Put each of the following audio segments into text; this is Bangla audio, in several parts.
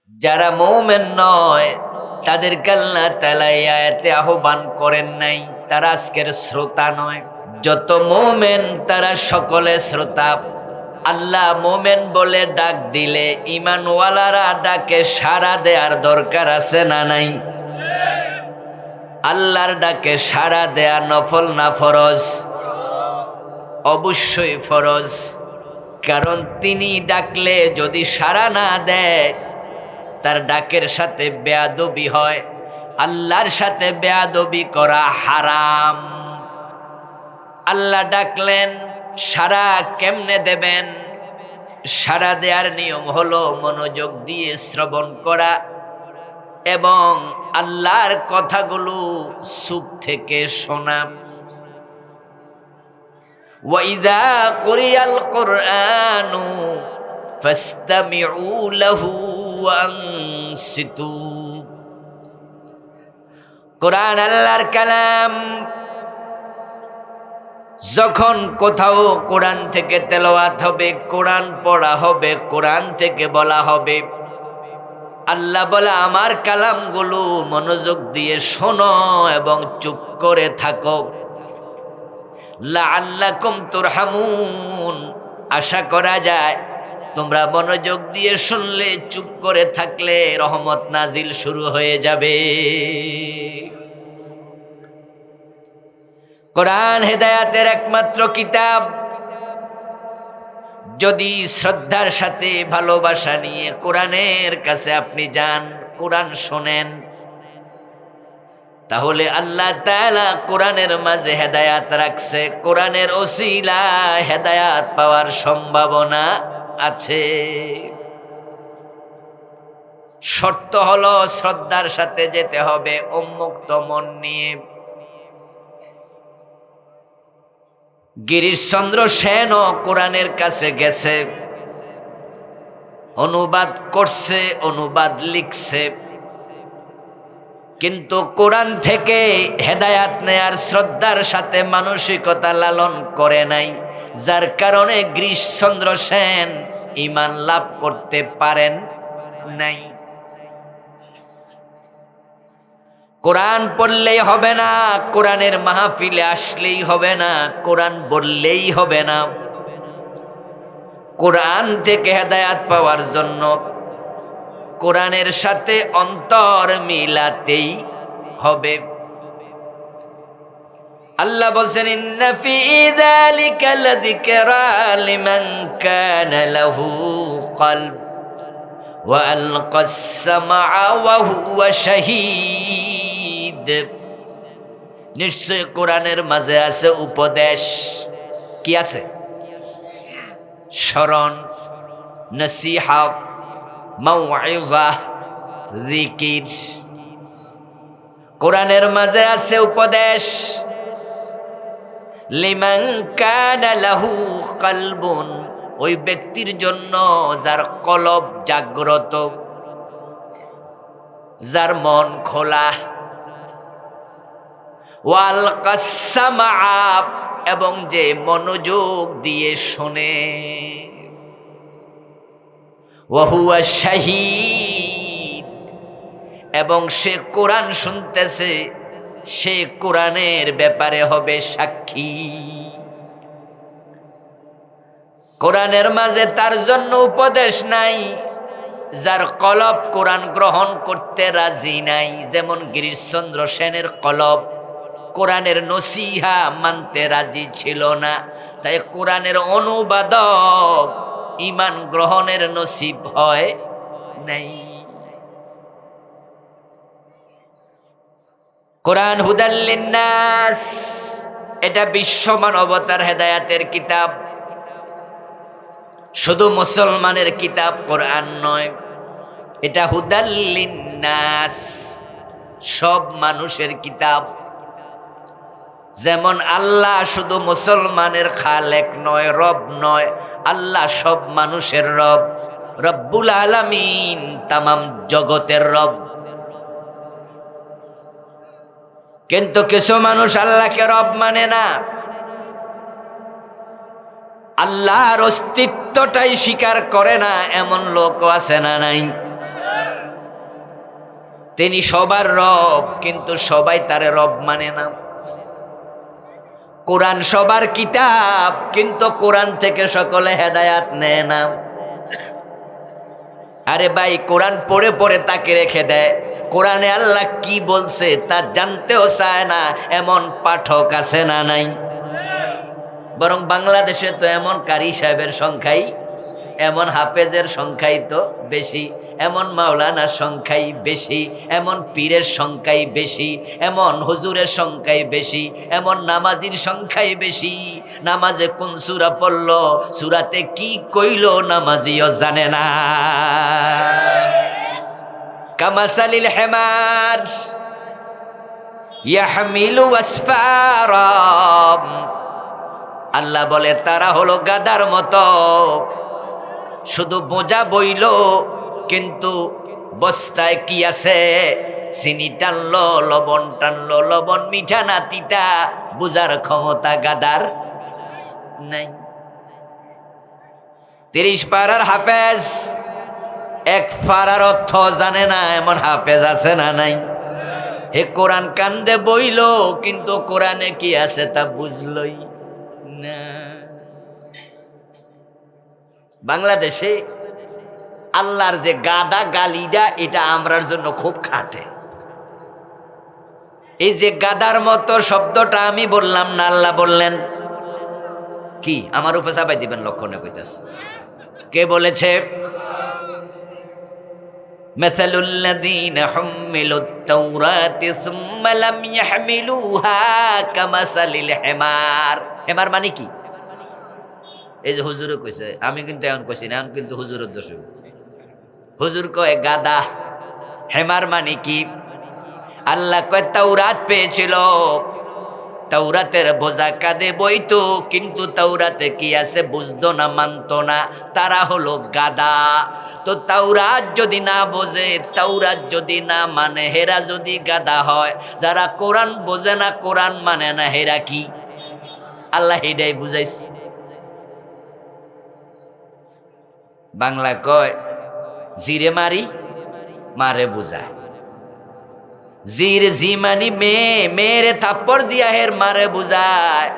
যারা মুমিন নয় তাদেরকে আল্লাহ তাআলা এই আয়াতে আহ্বান করেন নাই, তারা আজকের শ্রোতা নয়। যত মুমিন তারা সকলে শ্রোতা। আল্লাহ মুমিন বলে ডাক দিলে ঈমানওয়ালারা ডাকে সাড়া দেওয়ার দরকার আছে না নাই? আল্লাহর ডাকে সাড়া দেয়া নফল না ফরজ? অবশ্যই ফরজ। কারণ তিনি ডাকলে যদি সাড়া না দেয় তার ডাকের সাথে বেয়াদবি হয়। আল্লাহর সাথে বেয়াদবি করা হারাম। আল্লাহ ডাকলেন, সাড়া কেমনে দেবেন? সাড়া দেওয়ার নিয়ম হলো মনোযোগ দিয়ে শ্রবণ করা এবং আল্লাহর কথাগুলো চুপ থেকে শোনা। ওয়াইদা কুরিয়াল কুরআনু ফাসতামিউ লাহু ওয়া আনসিতু। কোরআন আল্লাহর কালাম। যখন কোথাও কোরআন থেকে তেলাওয়াত হবে, কোরআন পড়া হবে, কোরআন থেকে বলা হবে, আল্লাহ বলে আমার কালামগুলো মনোযোগ দিয়ে শোনো এবং চুপ করে থাকো। লাআল্লাকুম তুরহামুন, আশা করা যায় তোমরা মনোযোগ দিয়ে শুনলে, চুপ করে থাকলে রহমত নাজিল শুরু হয়ে যাবে। কোরআন হেদায়েতের একমাত্র কিতাব। যদি শ্রদ্ধার সাথে ভালোবাসা নিয়ে কোরআনের কাছে আপনি যান, কোরআন শোনেন, তাহলে আল্লাহ তাআলা কোরআনের মাঝে হেদায়াত রাখছে। কোরআনের ওসিলা হেদায়াত পাওয়ার সম্ভাবনা আছে। শর্ত হলো শ্রদ্ধার সাথে যেতে হবে, উন্মুক্ত মন নিয়ে। গিরিশচন্দ্র সেনও কোরআনের কাছে গেছে, অনুবাদ করছে, অনুবাদ লিখছে, কিন্তু কোরআন থেকে হেদায়াত নেয়ার শ্রদ্ধার সাথে মানসিকতা লালন করে নাই, যার কারণে গিরিশচন্দ্র সেন ঈমান লাভ করতে পারেন নাই। কোরআন পড়লেই হবে না, কোরআনের মাহফিলে আসলেই হবে না, কোরআন বললেই হবে না। কোরআন থেকে হেদায়াত পাওয়ার জন্য কোরআনের সাথে অন্তর মিলাতেই হবে। আল্লাহ বলছেন, ইন্না ফি যালিকা লাযিকরা লিমান কানা লাহু কলব ওয়া আলকাস সামআ ওয়া হুয়া শাহীদ। নিশ্চয় কোরআনের মাঝে আছে উপদেশ। কি আছে? স্মরণ, নসিহত, মাউইযা, জিকির। কোরআনের মাঝে আছে উপদেশ। লিমান কানা লাহু কলবুন, ওই ব্যক্তির জন্য যার কলব জাগ্রত, যার মন খোলা। ওয়াল কাসসামা, এবং যে মনোযোগ দিয়ে শোনে। ওয়া হুয়া শাহীদ, এবং সে কোরআন শুনতেছে, সে কোরআনের ব্যাপারে হবে সাক্ষী। কোরআনের মাঝে তার জন্য উপদেশ নাই যার কলব কোরআন গ্রহণ করতে রাজি নাই। যেমন গিরিশচন্দ্র সেনের কলব কোরআনের নসিহা মানতে রাজি ছিল না, তাই কোরআনের অনুবাদক ঈমান গ্রহণের নসিব হয় নাই। কোরআন হুদাল লিন্নাস, এটা বিশ্ব মানবতার হেদায়াতের কিতাব। শুধু মুসলমানের কিতাব কোরআন নয়, এটা হুদাল লিন্নাস, সব মানুষের কিতাব। যেমন আল্লাহ শুধু মুসলমানের খালেক নয়, রব নয়, আল্লাহ সব মানুষের রব, রব্বুল আলামিন, তামাম জগতের রব। কিন্তু কিছু মানুষ আল্লাহকে রব মানে না, আল্লাহর অস্তিত্বটাই স্বীকার করে না, এমন লোকও আছে না নাই? তিনি সবার রব, কিন্তু সবাই তারে রব মানে না। কোরআন সবার কিতাব, কিন্তু কোরআন থেকে সকলে হেদায়াত নেয় না। আরে ভাই, কোরআন পড়ে পড়ে তাকে রেখে দেয়, কোরআনে আল্লাহ কি বলছে তা জানতেও চায় না, এমন পাঠক আছে না নাই? বরং বাংলাদেশে তো এমন কারি সাহেবের সংখ্যাই, এমন হাফেজের সংখ্যাই তো বেশি, এমন মাওলানার সংখ্যাই বেশি, এমন পীরের সংখ্যাই বেশি, এমন হুজুরের সংখ্যাই বেশি, এমন নামাজির সংখ্যাই বেশি। নামাজে কোন সূরা পড়ল, সূরাতে কি কইল, নামাজিও জানে না। কামাসালিল হেমার ইয়াহমিলু আসফারা, আল্লাহ বলে তারা হলো গাধার মতো, শুধু বোঝা বইল, কিন্তু বস্তায় কি আছে? চিনি টানলো, লবণ টানলো, লবণ মিঠা না তিতা, বুঝার ক্ষমতা গাদার নাই। 30 পারার হাফেজ 1 পারার অর্থ জানে না, এমন হাফেজ আছে না নাই? হে কোরআন কান্দে বইল, কিন্তু কোরআনে কি আছে তা বুঝলই না। বাংলাদেশে আল্লাহর যে গাদা গালিটা, এটা আমরার জন্য খুব খাটে। এই যে গাদার মতো শব্দটা আমি বললাম না, আল্লাহ বললেন কি? আমার উপর চাপাই দিবেন, লক্ষণে কইতাছে। কে বলেছে? মাসালুল্লাযীনা হুম্মিলুত তাওরাতি সুম্মা লাম ইয়াহমিলুহা কামাসালিল হিমার। হিমার মানে কি? এই যে হুজুরে কইছে, আমি কিন্তু এখন কইছি না, এখন কিন্তু হুজুরের দোষ। হুজুর কয় গাদা। হেমার মানে কি? আল্লাহ কয় তাওরাত পেয়েছিল, তাওরাতের বোঝা কাঁধে বইতো, কিন্তু তাওরাতে কি আছে বুঝতো না, মানতো না, তারা হলো গাদা। তো তাওরাত যদি না বোঝে, তাওরাত যদি না মানে, হেরা যদি গাদা হয়, যারা কোরআন বোঝে না, কোরআন মানে না, হেরা কি? আল্লাহ এটাই বুঝাইছে। বাংলা কয় জিরে মারি, মারে বুঝায়। জির জি মানি মেয়ে, মেয়েরে থাপ্পড় দিয়া হের মারে বুঝায়।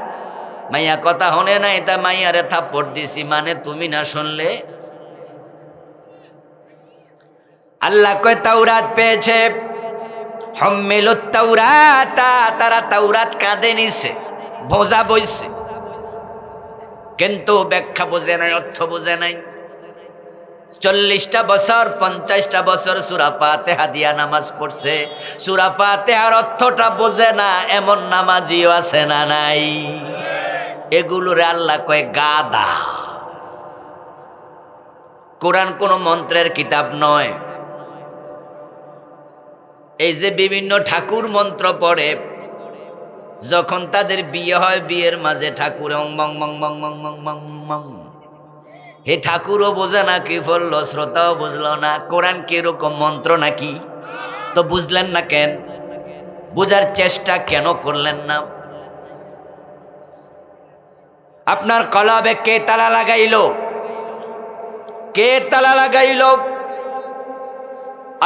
মাইয়া কথা হনে নাই, তা মাইয়ারে থাপ্পড় দিছি, মানে তুমি না শুনলে। আল্লাহ কয় তাওরাত পেয়েছে, হুম্মিলুত তাওরাতা, তারা তাওরাত কাঁধে নিছে, বোঝা বইছে, কিন্তু ব্যাখ্যা বোঝে নাই, অর্থ বোঝে নাই। 40টা বছর 50টা বছর সূরা ফাতিহা দিয়া নামাজ পড়ছে, সূরা ফাতিহার অর্থটা বোঝে না, এমন নামাজিও আছে না নাই? এগুলোরে আল্লাহ কয় গাদা। কোরআন কোন মন্ত্রের কিতাব নয়। এই যে বিভিন্ন ঠাকুর মন্ত্র পড়ে, যখন তাদের বিয়ে হয়, বিয়ের মাঝে ঠাকুর অং মং মং মং মং মং মং মং, হে ঠাকুরও বোঝে না কি বললো, শ্রোতাও বুঝলো না। কোরআন কি এরকম মন্ত্র নাকি? তো বুঝলেন না কেন? বুঝার চেষ্টা কেন করলেন না? আপনার কলবে কে তালা লাগাইলো? কে তালা লাগাইলো?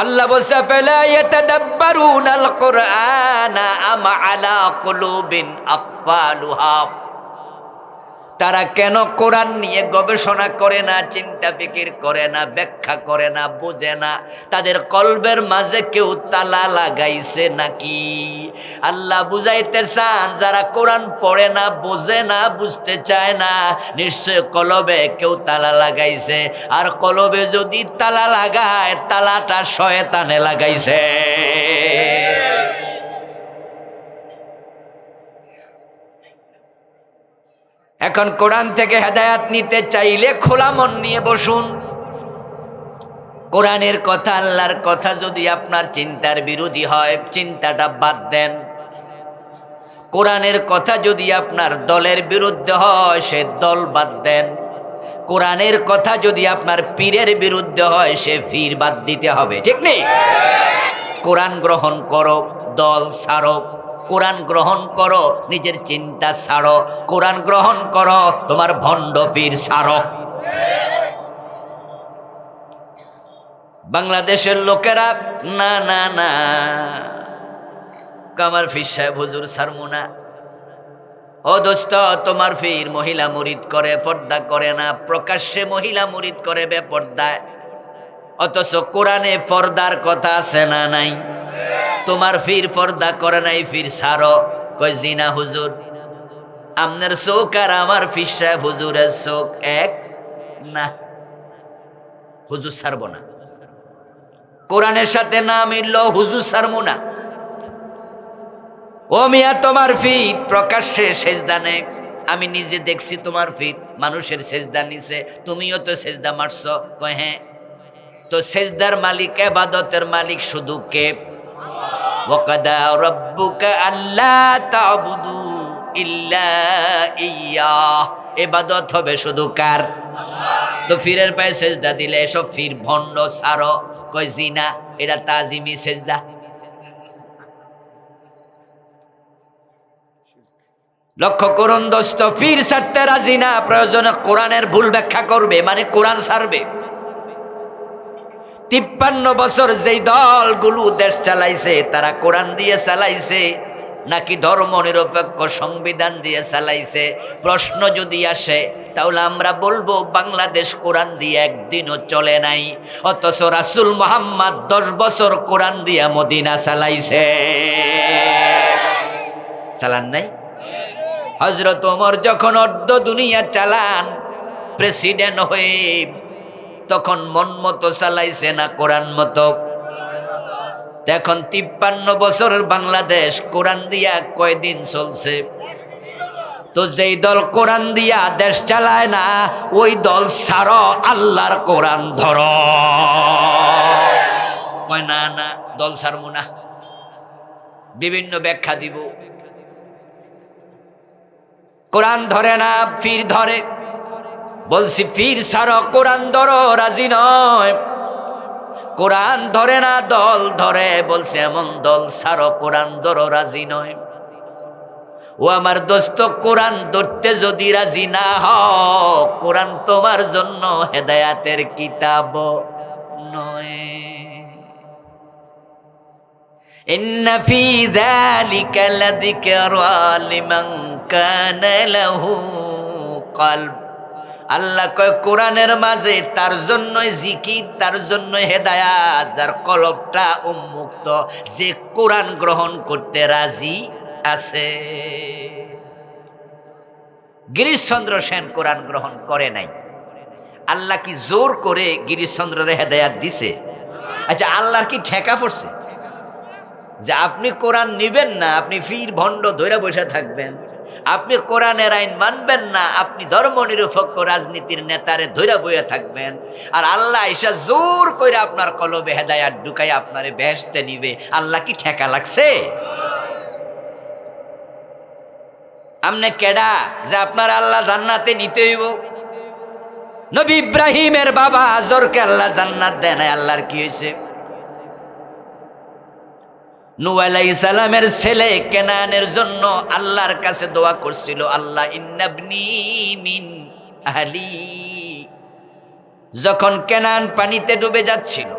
আল্লাহ বলছে ফালা ইয়াতাদাব্বারুনাল কুরআনা আম আলা কুলুবিন আকফালুহা। তারা কেন কোরআন নিয়ে গবেষণা করে না, চিন্তা ফিকির করে না, ব্যাখ্যা করে না, বোঝে না? তাদের কলবের মাঝে কেউ তালা লাগাইছে নাকি? আল্লাহ বুঝাইতে চান, যারা কোরআন পড়ে না, বোঝে না, বুঝতে চায় না, নিশ্চয় কলবে কেউ তালা লাগাইছে। আর কলবে যদি তালা লাগায়, তালাটা শয়তানে লাগাইছে। এখন কোরআন থেকে হেদায়াত নিতে চাইলে খোলা মন নিয়ে বসুন। কোরআনের কথা, আল্লাহর কথা যদি আপনার চিন্তার বিরোধী হয়, চিন্তাটা বাদ দেন। কোরআনের কথা যদি আপনার দলের বিরুদ্ধে হয়, সে দল বাদ দেন। কোরআনের কথা যদি আপনার পীরের বিরুদ্ধে হয়, সে পীর বাদ দিতে হবে, ঠিক নেই? কোরআন গ্রহণ করো, দল ছাড়ো। কোরআন গ্রহণ করো, নিজের চিন্তা ছাড়ো। কোরআন গ্রহণ করো, তোমার ভণ্ড পীর ছাড়ো। বাংলাদেশের লোকেরা না না না, আমার পীর সাহেব হুজুর ছাড়মু না। ও দোস্ত, তোমার পীর মহিলা মুরিদ করে, পর্দা করে না, প্রকাশ্যে মহিলা মুরিদ করে বেপর্দায়, অথচ কোরআনে পর্দার কথা আছে না নাই? তোমার পীর পর্দা করে নাই, পীর ছাড়ো, কই জিনা হুজুর। আমনের চোখ আর আমার পীর সাহেব হুজুরের চোখ এক না, হুজুর ছাড়বো না। কোরআনের সাথে না মিলল, হুজুর ছাড়বো না। ও মিয়া, তোমার পীর প্রকাশ্যে সেজদা নেয়, আমি নিজে দেখছি তোমার পীর মানুষের সেজদা নিছে, তুমিও তো সেজদা মারছ। কয় হ্যাঁ। তো সেজদার মালিক, ইবাদতের মালিক শুধু কে? ওয়াকাদা রাব্বুকা আল্লা তা'বুদু ইল্লা ইয়্যাহ, ইবাদত হবে শুধু কার? তো পীরের পায়ে সেজদা দিলে এসব পীর ভণ্ড ছাড়ো, কয় জিনা, এটা তাজিমি সেজদা। লক্ষ্য করুন দোস্ত, পীর ছাড়তে রাজি না, প্রয়োজনে কোরআনের ভুল ব্যাখ্যা করবে, মানে কোরআন ছাড়বে। 53 বছর যেই দলগুলো দেশ চালাইছে, তারা কোরআন দিয়ে চালাইছে নাকি ধর্ম নিরপেক্ষ সংবিধান দিয়ে চালাইছে? প্রশ্ন যদি আসে তাহলে আমরা বলবো বাংলাদেশ কোরআন দিয়ে একদিনও চলে নাই, অথচ রাসূল মুহাম্মদ 10 বছর কোরআন দিয়া মদিনা চালাইছে। চালান নাই? হযরত ওমর যখন অর্ধ দুনিয়া চালান প্রেসিডেন্ট হয়ে, তখন মন মতো চালাইছে না কোরআন মতো? এখন 53 বছরের বাংলাদেশ কোরআন দিয়া কয়দিন চলছে? তো যেই দল কোরআন দিয়া দেশ চালায় না, ওই দল ছাড়ো, আল্লাহর কোরআন ধরো। কয় না না, দল ছাড়বো না, বিভিন্ন ব্যাখ্যা দিব। কোরআন ধরে না, পীর ধরে। বলছি পীর ছাড়ো, কোরআন ধরো, রাজি নয়। কোরআন ধরে না, দল ধরে, বলছে এমন দল ছাড়ো, কোরআন ধরো, রাজি নয়। ও আমার দোস্ত, কোরআন ধরতে যদি রাজি না হও, কোরআন তোমার জন্য হেদায়াতের কিতাব নয়। ইন্না ফি যালিকা লাযিকরা লিমান কানা লাহু কলব। আল্লাহ কয় কোরআনের মাঝে তার জন্যই জিকির, তার জন্য হেদায়াত, যার কলবটা উন্মুক্ত, যে কোরআন গ্রহণ করতে রাজি আছে। গিরিশচন্দ্র সেন কোরআন গ্রহণ করে নাই, আল্লাহ কি জোর করে গিরিশচন্দ্রের হেদায়াত দিছে? আচ্ছা, আল্লাহর কি ঠেকা পড়ছে যে আপনি কোরআন নিবেন না, আপনি পীর ভণ্ড ধইরা বসে থাকবেন? আপনি কোরআনের আইন মানবেন না, আপনি ধর্ম নিরপেক্ষ রাজনীতির নেতারে ধইরা বইয়া থাকবেন, আর আল্লাহ এসা জোর করে আপনার কলবে হেদায়াত ঢুকাই আপনারে বেহেশতে নিবে? আল্লাহ কি ঠেকা লাগছে? আমনে কেডা যে আপনার আল্লাহ জান্নাতে নিতে হইব? নবী ইব্রাহিমের বাবা আজরকে আল্লাহ জান্নাত দেয় নাই, আল্লাহর কি হয়েছে? নূহ আলাইহিস সালামের ছেলে কেনানের জন্য আল্লাহর কাছে দোয়া করছিল, আল্লাহ ইন্নাবনি মিন আহলি। যখন কেনান পানিতে ডুবে যাচ্ছিল,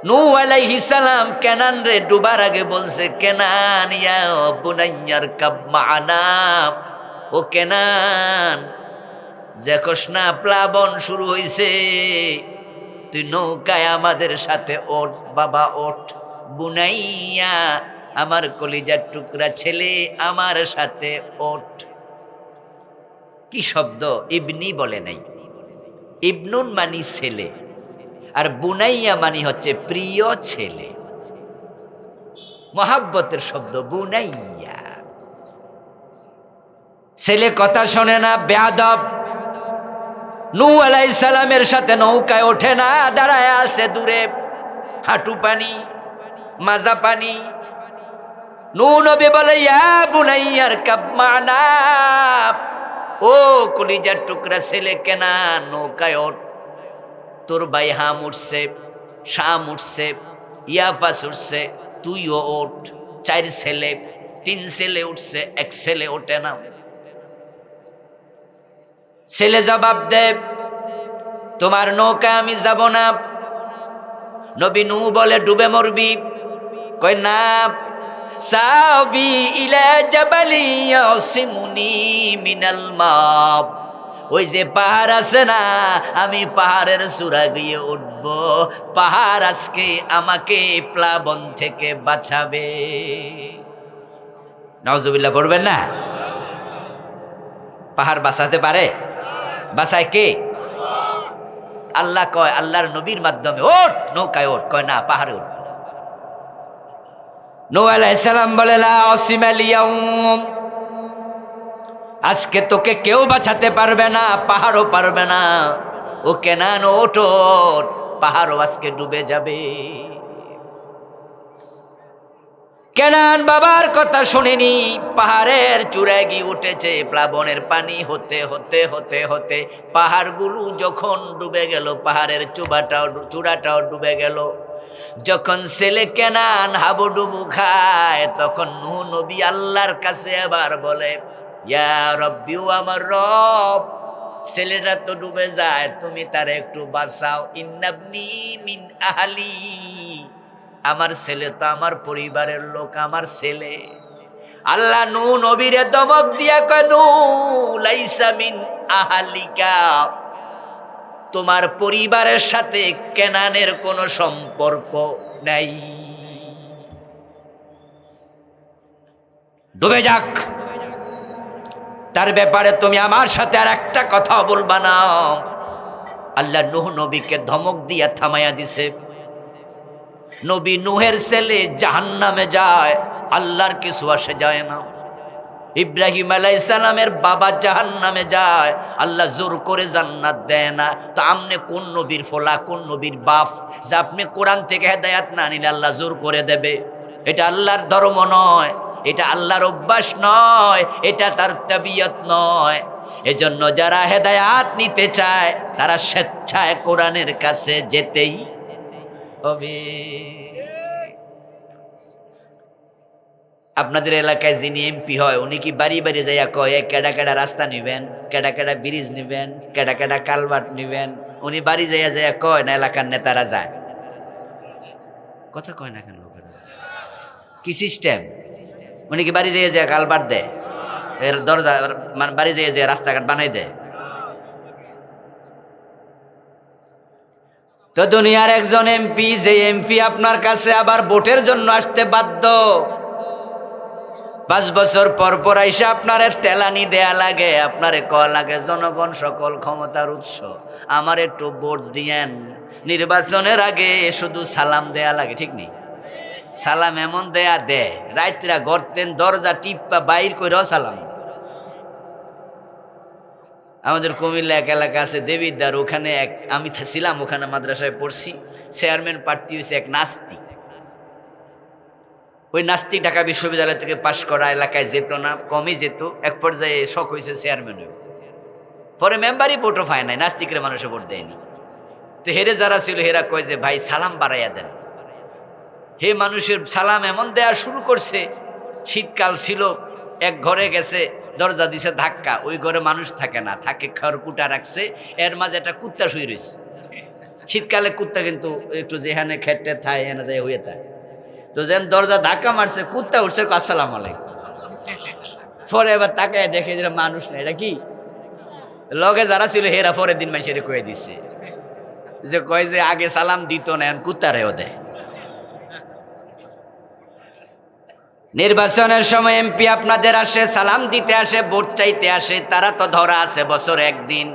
নূহ আলাইহিস সালাম কেনান রে ডুবার আগে বলছে, কেনান ইয়া বুনাইয়ার কাব মা'ানা, ও কেনান, দেখোস না প্লাবন শুরু হইছে, তুই নৌকায় আমাদের সাথে ওঠ, বাবা ওঠ। বুনাইয়া, আমার কলিজার টুকরা ছেলে, আমার সাথে ওঠ। কি শব্দ! ইবনি বলে নাই, ইবনুন মানি ছেলে, আর বুনাইয়া মানি হচ্ছে প্রিয় ছেলে, মহাব্বতের শব্দ বুনাইয়া। ছেলে কথা শোনে না, বেয়াদব। নূহ আলাইহিস সালামের সাথে নৌকায় ওঠে না, দাঁড়ায় আছে দূরে, হাঁটু পানি, মাজা পানি। নূহ নবী বলে, ইয়া বুনাইয়ার কাব মা'ানা, ও কলিজার টুকরা ছেলে কেনা, নৌকায় ওঠ। তোর ভাই হাম উঠছে, শাম উঠছে, ইয়াফাস উঠছে, তুইও ওঠ। 4 ছেলে, 3 ছেলে উঠছে, 1 ছেলে ওঠে না। ছেলে জবাব দে, তোমার নৌকা আমি যাব না, নবী নূহ বলে ডুবে মরবি, কয় না, সাবি ইলা জাবালি ইয়াসিমুনি মিনাল মা। ওই যে পাহাড় আছে না, আমি পাহাড়ের চূড়া গিয়ে উঠব, পাহাড় আজকে আমাকে প্লাবন থেকে বাঁচাবে। নাউজুবিল্লাহ পড়বেন না? পাহাড় বাঁচাতে পারে? বাঁচায় কে? আল্লাহ কয়, আল্লাহর নবীর মাধ্যমে ওঠ, নৌকায় ওঠ। কয় না, পাহাড়ে উঠ। নূহ আলাইহিস সালাম বলে, লা আসিমাল ইয়াউম, আজকে তোকে কেউ বাঁচাতে পারবে না, পাহাড়ও পারবে না। ও কেনান, ওঠ, পাহাড়ও আজকে ডুবে যাবে। কেনান বাবার কথা শুনিনি, পাহাড়ের চূড়ায় গিয়ে উঠেছে। প্লাবনের পানি হতে হতে হতে হতে পাহাড়গুলো যখন ডুবে গেল, পাহাড়ের চূড়াটাও ডুবে গেল। যখন ছেলে কেনান হাবুডুবু খায়, তখন নূহ নবী আল্লাহর কাছে আবার বলে, ইয়া রব্বি, ও আমার রব, ছেলেটা তো ডুবে যায়, তুমি তারে একটু বাঁচাও। ইন্নাবনি মিন আহলি, আমার ছেলে তো আমার পরিবারের লোক, আমার ছেলে। আল্লাহ নূহ নবীরে দমক দিয়া কয়, নূহ লাইসা মিন আহলিকা, তোমার পরিবারের সাথে কেনানের কোনো সম্পর্ক নাই, ডুবে যাক। তার ব্যাপারে তুমি আমার সাথে আর একটা কথা বলবা না। আল্লাহ নূহ নবীকে ধমক দিয়া থামাইয়া দিছে। নবী নূহের ছেলে জাহান্নামে যায়, আল্লাহর কিছু আসে যায় না। ইব্রাহিম আলাইহিস সালামের বাবা জাহান্নামে যায়, আল্লাহ জোর করে জান্নাত দেয় না। তো আপনি কোন নবীর ফলা, কোন নবীর বাপ যে আপনি কোরআন থেকে হেদায়াত না নিলে আল্লাহ জোর করে দেবে? এটা আল্লাহর ধর্ম নয়, এটা আল্লাহর অভ্যাস নয়, এটা তার তাবিয়ত নয়। এজন্য যারা হেদায়াত নিতে চায় তারা স্বেচ্ছায় কোরআনের কাছে যেতেই হবে। আপনাদের এলাকায় যিনি এমপি হয়, উনি কি বাড়ি বাড়ি যাইয়া কয় কেডা কেডা রাস্তা নিবেন, কেডা কেডা ব্রিজ নিবেন, কেডা কেডা কালভার্ট নিবেন? উনি বাড়ি যাইয়া যাইয়া কয় না এলাকার নেতারা যায়? কথা কয় না কেন লোকেরা? কি সিস্টেম? উনি কি বাড়ি যাইয়া যাইয়া কালভার্ট দেয়, এর দরজা মানে বাড়ি যাইয়া যাইয়া রাস্তাঘাট বানাই দেয়? তো দুনিয়ার একজন এমপি, যে এমপি আপনার কাছে আবার ভোটের জন্য আসতে বাধ্য, 5 বছর পর পর আইসা আপনারে তেলানি দেয়া লাগে, আপনারে কয়া লাগে জনগণ সকল ক্ষমতার উৎস, আমার একটু ভোট দিয়েন। নির্বাচনের আগে শুধু সালাম দেয়া লাগে, ঠিক নেই? সালাম এমন দেয়া দেয়, রাত্রা গর্তেন দরজা টিপ্পা বাইর করেও সালাম। আমাদের কুমিল্লা এক এলাকা আছে দেবিদ্বার, ওখানে আমি ছিলাম, ওখানে মাদ্রাসায় পড়ছি। চেয়ারম্যান প্রার্থী হয়েছে এক নাস্তিক। ওই নাস্তিক ঢাকা বিশ্ববিদ্যালয় থেকে পাশ করা, এলাকায় যেত না, কমই যেত। এক পর্যায়ে শখ হয়েছে চেয়ারম্যান হয়ে, পরে মেম্বারই ভোটও পায় নাই, নাস্তিকের মানুষে ভোট দেয়নি। তো হেরে যারা ছিল হেরা কয় যে ভাই সালাম বাড়াইয়া দেন। হে মানুষের সালাম এমন দেয়া শুরু করছে, শীতকাল ছিল, এক ঘরে গেছে, দরজা দিছে ধাক্কা, ওই ঘরে মানুষ থাকে না, থাকে খড়কুটা রাখছে, এর মাঝে একটা কুত্তা শুয়ে রয়েছে। শীতকালে কুত্তা কিন্তু একটু যেখানে খেটে থায় এনে যায় হয়ে থাকে। তো যেন দরজা ধাক্কা মারছে, কুত্তা উঠছে, আসসালাম আলাইকুম। পরে এবার তাকায় দেখে যে মানুষ না, এটা কি? লগে যারা ছিল হেরা পরের দিন মানুষের কয়ে দিচ্ছে যে কয় যে আগে সালাম দিত না, এখন কুত্তারেও দেয়। নির্বাচনের সময় এমপি আপনাদের আসে, সালাম দিতে আসে, ভোট চাইতে আসে, তারা তো ধরা আছে বছরে একদিন।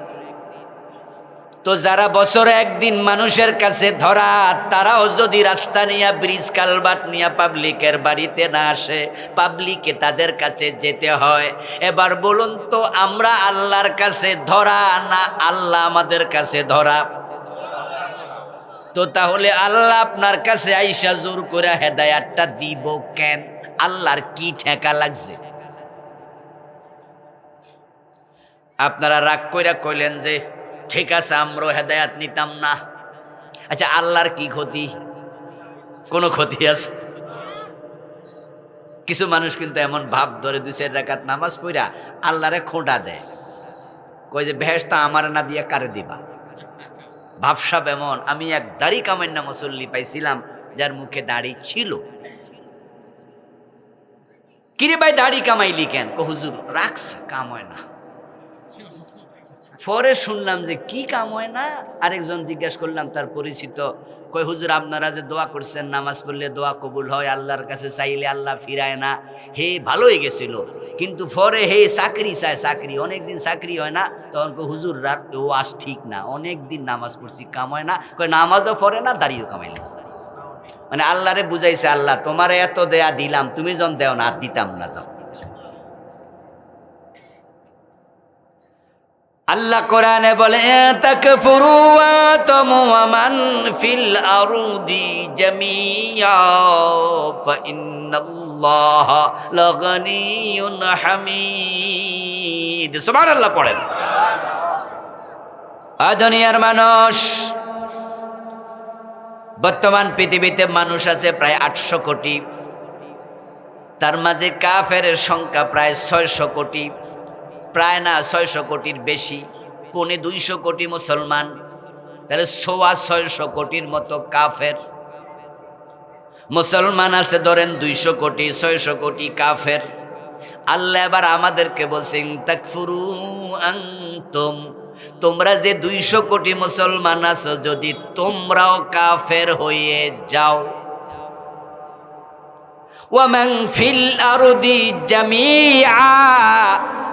তো যারা বছরে একদিন মানুষের কাছে ধরা, তারাও যদি রাস্তা নিয়ে, ব্রিজ কালভার্ট নিয়ে পাবলিকের বাড়িতে না আসে, পাবলিকে তাদের কাছে যেতে হয়। এবার বলুন তো, আমরা আল্লাহর কাছে ধরা না আল্লাহ আমাদের কাছে ধরা? তো তাহলে আল্লাহ আপনার কাছে আইসা জোর করে হেদায়াতটা দিব কেন? আল্লাহর কি ঠেকা লাগছে? আপনারা রাগ কইরা কইলেন যে ঠিক আছে আমরাও হেদায়াত নিতাম না। আচ্ছা, আল্লাহর কি ক্ষতি? কোনো ক্ষতি আছে? কিছু মানুষ কিন্তু এমন ভাব ধরে 2-4 রাকাত নামাজ পড়া আল্লাহরে খোঁটা দেয়, কই যে বেহেশত আমার না দিয়ে কারে দিবা? ভাবসাব এমন, আমি এক দাড়ি কামাইনা মুসল্লি পাইছিলাম যার মুখে দাড়ি ছিল। কিরে ভাই দাড়ি কামাইলি কেন? হুজুর রাখছি, কাম হয় না। পরে শুনলাম যে কি কাম হয় না। আরেকজন জিজ্ঞাসা করলাম, তার পরিচিত, কই হুজুর আপনারা যে দোয়া করছেন নামাজ পড়লে দোয়া কবুল হয়, আল্লাহর কাছে চাইলে আল্লাহ ফিরায় না, হে ভালো হয়ে গেছিল, কিন্তু পরে হে চাকরি চায়, চাকরি অনেকদিন চাকরি হয় না। তখন কই হুজুর ও আজ ঠিক না, অনেকদিন নামাজ পড়ছি কাম হয় না। কই নামাজও পড়ে না, দাড়িও কামাইলে। মানে আল্লাহরে বুঝাইছে, আল্লাহ তোমারে এত দেয়া দিলাম, তুমি যখন দেও না আর দিতাম না। যাও। আল্লাহ কোরআনে বলে তাকফুরু আনতুম ওয়া মান ফিল আরদি জামিআ ফা ইন্নাল্লাহা লাগানিয়ুন হামিদ। সুবহানাল্লাহ পড়েন। দুনিয়ার মানুষ, বর্তমান পৃথিবীতে মানুষ আছে প্রায় 800 কোটি, তার মাঝে কাফেরের সংখ্যা প্রায় 600 কোটি, প্রায় না 600 কোটির বেশি, 250 কোটি মুসলমান, তাহলে 650 কোটির মতো কাফের। মুসলমান আছে ধরেন 200 কোটি, 600 কোটি কাফের। আল্লাহ এবার আমাদেরকে বলছেন তাকফুরু আনতুম, তোমরা যে 200 কোটি মুসলমান আছো, যদি তোমরাও কাফের হয়ে যাও, ওয়ামান ফিল আরদি জামিআ,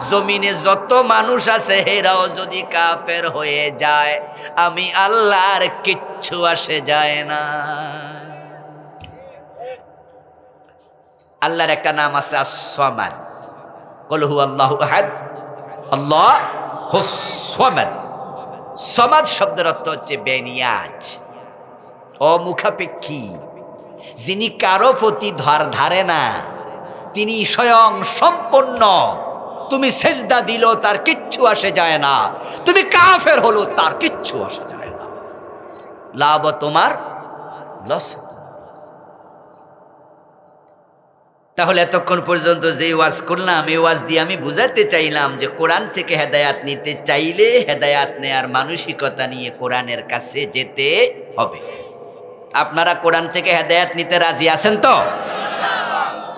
জমিনে যত মানুষ আছে এরাও যদি কাফের হয়ে যায়, আমি আল্লাহর কিচ্ছু আসে যায় না। আল্লাহর একটা নাম আছে আস-সামাদ, কুল হুয়াল্লাহু আহাদ আল্লাহুস সামাদ। সামাদ শব্দের অর্থ হচ্ছে বেনিয়াজ, অমুখাপেক্ষী, যিনি কারো প্রতি ধারে না, তিনি স্বয়ং সম্পন্ন। তুমি সেজদা দিলো তার কিচ্ছু আসে যায় না, তুমি কাফের হলো তার কিচ্ছু আসে যায় না, লাভ তোমার, লস। তাহলে এতক্ষণ পর্যন্ত যে ওয়াজ করলাম, এই ওয়াজ দিয়ে আমি বুঝাতে চাইলাম যে কোরআন থেকে হেদায়াত নিতে চাইলে হেদায়াত নেয়ার মানসিকতা নিয়ে কোরআনের কাছে যেতে হবে। আপনারা কোরআন থেকে হেদায়াত নিতে রাজি আছেন তো?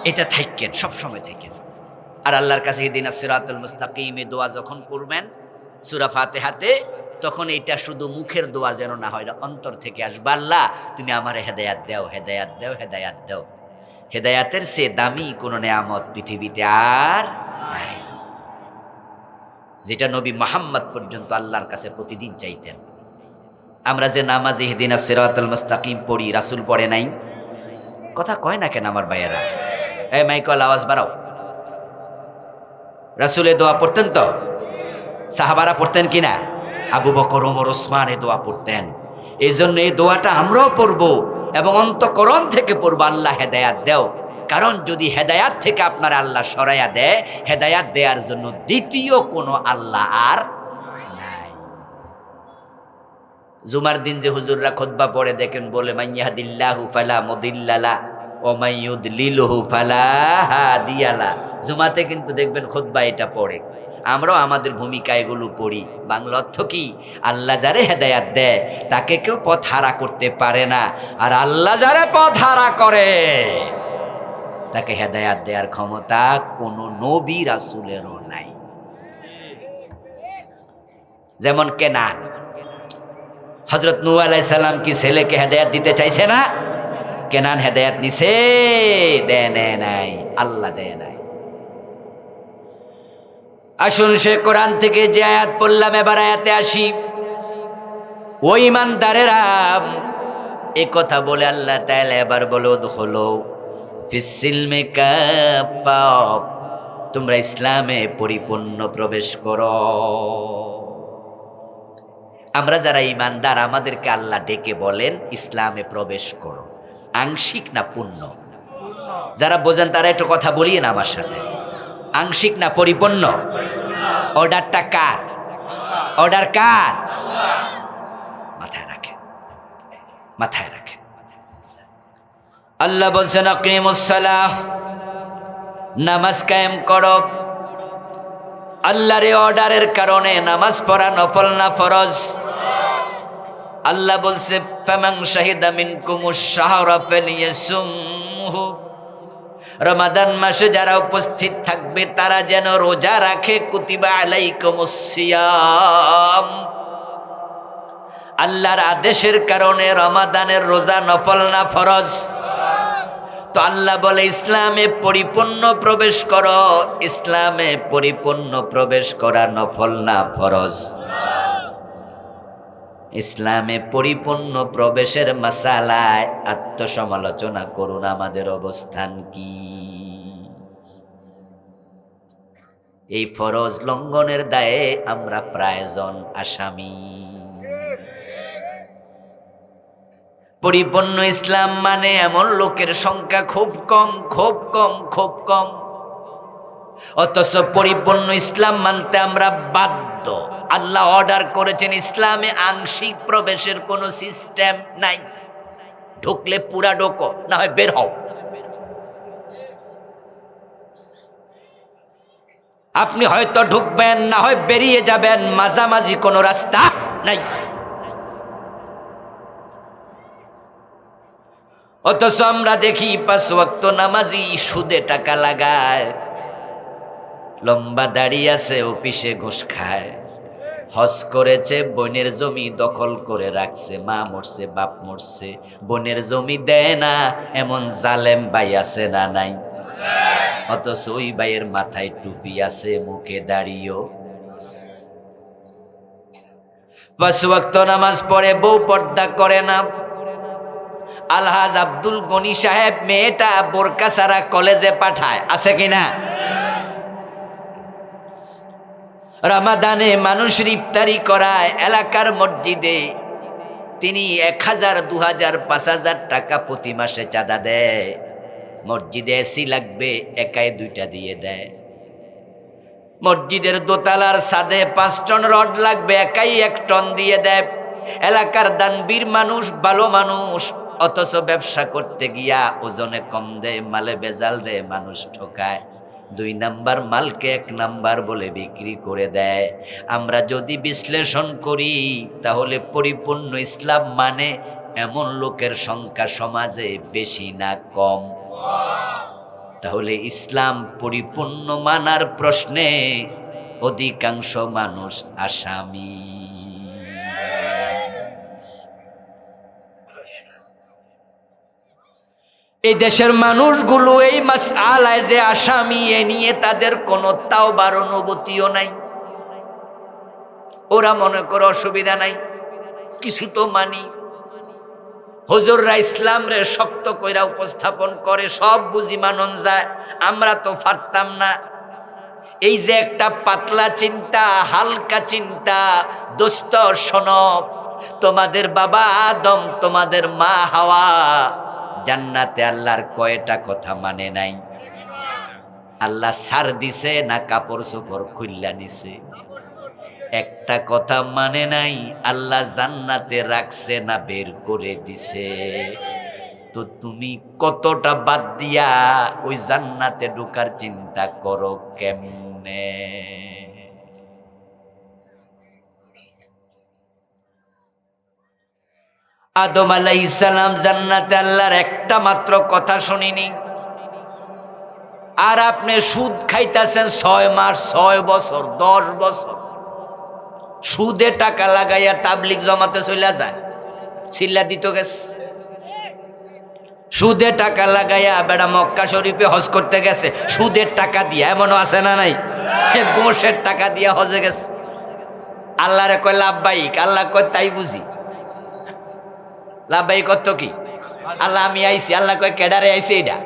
এটা থাকেন, সবসময় থাকেন। আর আল্লাহর কাছে ইহদিনাস সিরাতাল মুস্তাকিম দোয়া যখন করবেন সূরা ফাতিহাতে, তখন এটা শুধু মুখের দোয়া যেন না হয়, অন্তর থেকে আসবে। আল্লাহ তুমি আমারে হেদায়াত দাও, হেদায়াত দাও, হেদায়াত দাও। হেদায়াতের চেয়ে দামি কোনো নেয়ামত পৃথিবীতে আর নাই, যেটা নবী মুহাম্মদ পর্যন্ত আল্লাহর কাছে প্রতিদিন চাইতেন। আমরা যে নামাজ ইহদিনাস সিরাতাল মুস্তাকিম পড়ি, রাসূল পড়ে নাই? কথা কয় না কেন আমার ভাইয়েরা? এই মাইকল আওয়াজ বাড়াও। রাসূলের দোয়া পড়তেন তো? সাহাবারা পড়তেন কিনা? আবু বকর, ওমর, ওসমান এই দোয়া পড়তেন। এই জন্য এই দোয়াটা আমরাও পড়বো এবং অন্তঃকরণ থেকে পড়বো, আল্লাহ হেদায়াত দেও। কারণ যদি হেদায়াত থেকে আপনার আল্লাহ সরাইয়া দেয়, হেদায়াত দেওয়ার জন্য দ্বিতীয় কোনো আল্লাহ আর নাই। জুমার দিন যে হুজুররা খুতবা পড়ে দেখেন, বলে মাইয়াহদিল্লাহু ফালা মুদিল্লা লা ওয়া মাইয়ুদলিলহু ফালা হাদিয়া লা। জুমাতে কিন্তু দেখবেন খুতবা এটা পড়ে। আমরাও আমাদের ভূমিকা এগুলো পড়ি। বাংলা অর্থ কি? আল্লাহ যারে হেদায়াত দেয় তাকে কেউ পথ হারা করতে পারে না, আর আল্লাহ যারে পথ হারা করে তাকে হেদায়াত দেওয়ার ক্ষমতা কোনো নবী রাসূলেরও নাই। যেমন কেনান, হযরত নূহ আলাইহিস সালাম কি ছেলেকে হেদায়াত দিতে চাইছে না? কেনান হেদায়াত নিছে, দেয় নাই, আল্লাহ দেয় নাই। আসুন সে কোরআন থেকে যে আয়াত পড়লাম, এবার আয়াতে আসি। ও ঈমানদারেরা, এই কথা বলে আল্লাহ তাআলা এবার বলে উদখুলু ফিস-সিলমি কাফা, তোমরা ইসলামে পরিপূর্ণ প্রবেশ করো। আমরা যারা ঈমানদার, আমাদেরকে আল্লাহ ডেকে বলেন ইসলামে প্রবেশ করো। আংশিক না পূর্ণ? যারা বোঝেন তারা একটু কথা বলিয়ে না আমার সাথে। আংশিক না পরিপূর্ণ? অর্ডারটা কার? অর্ডার কার? মাথায় রাখে, মাথায় রাখে। আল্লাহ বলছেন আকিমুস সালাহ, নামাজ কায়েম করো। আল্লাহর অর্ডারের কারণে নামাজ পড়া নফল না ফরজ? আল্লাহ বলছে ফামান শাহিদা মিনকুমুশ শাহরা ফালিয়াসুমহু, রমাদান মাসে যারা উপস্থিত থাকবে তারা যেন রোজা রাখে। কুতিবা আলাইকুমুস সিয়াম, আল্লাহর আদেশের কারণে রমাদানের রোজা নফল না ফরজ? তো আল্লাহ বলে ইসলামে পরিপূর্ণ প্রবেশ করো। ইসলামে পরিপূর্ণ প্রবেশ করা নফল না ফরজ? ইসলামে পরিপূর্ণ প্রবেশের মাসালায় আত্মসমালোচনা করুন, আমাদের অবস্থান কি? এই ফরজ লঙ্ঘনের দায়ে আমরা প্রায়জন আসামি। পরিপূর্ণ ইসলাম মানে এমন লোকের সংখ্যা খুব কম, খুব কম, খুব কম। অথচ পরিপূর্ণ ইসলাম মানতে আমরা বাধ্য। আল্লাহ অর্ডার করেছেন ইসলামে আংশিক প্রবেশের কোনো সিস্টেম নাই। ঢুকলে পুরা ঢোকো, না হয় বের হও। আপনি হয়তো ঢুকবেন, না হয় বেরিয়ে যাবেন, মাঝামাঝি কোনো রাস্তা নাই। অথচ আমরা দেখি 5 ওয়াক্ত নামাজি সুদে টাকা লাগায়, লম্বা দাড়ি আছে, অফিসে ঘুষ খায়, হজ করেছে, বোনের জমি দখল করে রাখছে, মা মরছে, বাপ মরছে, বোনের জমি দেয় না, এমন জালেম ভাই আছে না নাই? অথচ ওই ভাইয়ের মাথায় টুপি আছে, মুখে দাড়িও। 5 ওয়াক্ত নামাজ পড়ে, বউ পর্দা করে না। আলহাজ আব্দুল গনি সাহেব মেয়েটা বোরকা ছাড়া কলেজে পাঠায়, আছে কিনা? রমাদানে মানুষের ইফতারি করায় এলাকার মসজিদে। তিনি 1000, 2000, 5000 টাকা প্রতি মাসে চাঁদা দেয়। মসজিদে এসি লাগবে, একাই 2টা দিয়ে দেয়। মসজিদের দোতলার ছাদে 5 টন রড লাগবে, একাই 1 টন দিয়ে দেয়। এলাকার দানবীর মানুষ, ভালো মানুষ, অথচ ব্যবসা করতে গিয়া ওজনে কম দেয়, মালে বেজাল দেয়, মানুষ ঠকায়। 2 নাম্বার মালকে 1 নাম্বার বলে বিক্রি করে দেয়। আমরা যদি বিশ্লেষণ করি তাহলে পরিপূর্ণ ইসলাম মানে এমন লোকের সংখ্যা সমাজে বেশি না কম? তাহলে ইসলাম পরিপূর্ণ মানার প্রশ্নে অধিকাংশ মানুষ আসামি। এই দেশের মানুষগুলো এই মাসআলায় যে আসামি, এ নিয়ে তাদের কোনো তাওবার অনুভূতিও নাই। ওরা মনে করে অসুবিধা নাই, কিছু তো মানি। হুজুররা ইসলাম রে শক্ত কইরা উপস্থাপন করে, সব বুঝি মানন যায়, আমরা তো পারতাম না। এই যে একটা পাতলা চিন্তা, হালকা চিন্তা, দোস্ত শোনব, তোমাদের বাবা আদম, তোমাদের মা হাওয়া জান্নাতে আল্লাহর কয়টা কথা মানে নাই? আল্লাহ ছাড় দিছে না কাপড় চোপড় খুললা নিছে? একটা কথা মানে নাই, আল্লাহ জান্নাতে রাখছে না বের করে দিছে? তো তুমি কতটা বাদ দিয়া ওই জান্নাতে ঢোকার চিন্তা করো কেমনে? আদম আলাইহিস সালাম জান্নাতে আল্লাহর একটা মাত্র কথা শুনিনি, আর আপনি সুদ খাইতেছেন 6 মাস, 6 বছর, 10 বছর। সুদে টাকা লাগাইয়া তাবলিগ জমাতে চলে যায়, চিল্লা দিত গেছে। সুদে টাকা লাগাইয়া বেড়া মক্কা শরীফে হজ করতে গেছে সুদের টাকা দিয়া, এমনও আছে না নাই? গোশের টাকা দিয়া হজে গেছে। আল্লাহরে কয় লাভবাহিক, আল্লাহ কয় তাই বুঝি। লাভবাহিক কত কি? আল্লাহ আমি আইছি, আল্লাহ কয় কেডারে আইছি? এটা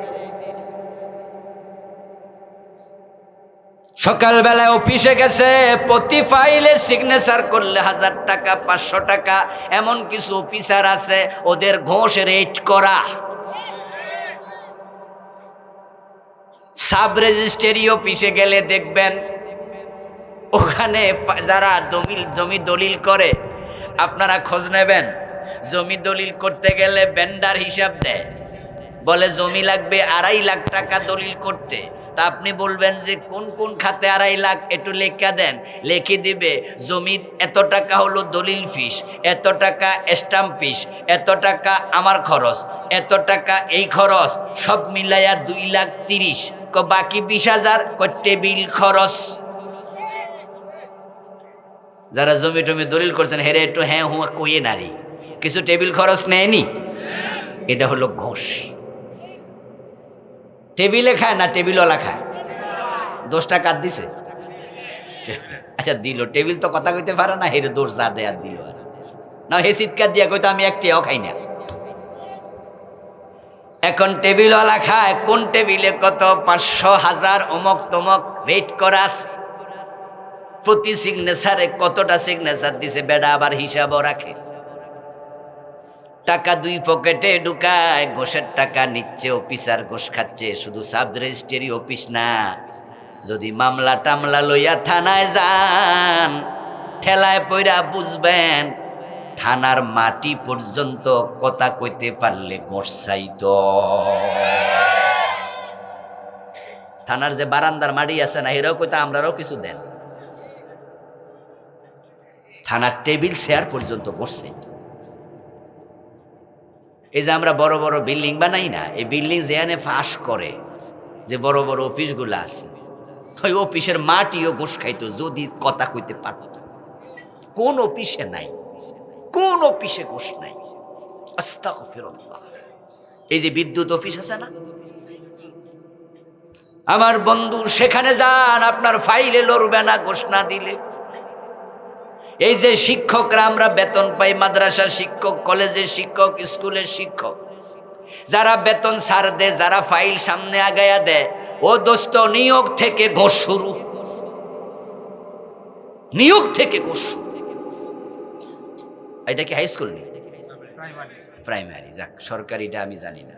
সকালবেলায় অফিসে গেছে, প্রতি ফাইলে সিগনেচার করলে 1000 টাকা, 500 টাকা। এমন কিছু অফিসার আছে ওদের ঘোষ রেট করা। সাব রেজিস্ট্রি অফিসে গেলে দেখবেন ওখানে যারা জমি দলিল করে, আপনারা খোঁজ নেবেন, জমি দলিল করতে গেলে ভেন্ডার হিসাব দেয়, বলে জমি লাগবে 2.5 লাখ টাকা দলিল করতে। তা আপনি বলবেন যে কোন কোন খাতে 2.5 লাখ একটু লেখা দেন, লিখে দিবে জমির এত টাকা হলো দলিল ফিস, এত টাকা স্ট্যাম্প ফিস, এত টাকা আমার খরচ, এত টাকা এই খরচ, সব মিলাইয়া 2,30,000, বাকি 20,000 টেবিল খরচ। যারা জমি টমি দলিল করছেন হেরে একটু হ্যাঁ হুয়া কইয়ে নারী, কিছু টেবিল খরচ নেয়নি? এটা হলো ঘোষ। টেবিলে খায় না টেবিলওয়ালা খায়? 10 টাকা দিছে, আচ্ছা দিল, টেবিল তো কথা কইতে পারে না, হেরে দোষ যা দেয় আর দিল, না হে চিৎকার দিয়া কইতো আমি একটিও খাই না। এখন টেবিলওয়ালা খায়, কোন টেবিলে কত 500, 1000 অমক তমক রেট করা আছে, প্রতি সিগনেচারে কতটা সিগনেচার দিছে, বেডা আবার হিসাবও রাখে। টাকা 2 পকেটে ঢুকায়, ঘোষের টাকা নিচ্ছে, অফিসার ঘোষ খাচ্ছে। শুধু সাব রেজিস্ট্রি অফিস না, যদি মামলা টামলা লইয়া থানায় যান, ঠেলায় পইরা বুঝবেন থানার মাটি পর্যন্ত কথা কইতে পারলে ঘোষ চাইতো। থানার যে বারান্দার মাটি আছে না, এরাও কইতো আমরাও কিছু দেন। থানার টেবিল চেয়ার পর্যন্ত ঘোষ চাইতো। এই যে আমরা বড় বড় বিল্ডিং বানাই না, এই বিল্ডিং যেখানে ফাঁস করে, যে বড় বড় অফিসগুলো আছে, ওই অফিসের মাটিও ঘুষ খাইতো যদি কথা কইতে পারত। কোন অফিসে নাই, কোন অফিসে ঘুষ নাই। আস্তাগফিরুল্লাহ। এই যে বিদ্যুৎ অফিস আছে না, আমার বন্ধু সেখানে যান, আপনার ফাইলে লড়বে না ঘুষ না দিলে। এই যে শিক্ষকরা আমরা বেতন পাই, মাদ্রাসার শিক্ষক, কলেজের শিক্ষক, স্কুলের শিক্ষক, যারা বেতন ছাড় দেয়, যারা ফাইল সামনে আগায়া দেয়, ও দোস্ত নিয়োগ থেকে ঘোষ শুরু, নিয়োগ থেকে ঘোষ শুরু। এটা কি হাই স্কুল? প্রাইমারি, যাক সরকারিটা আমি জানি না।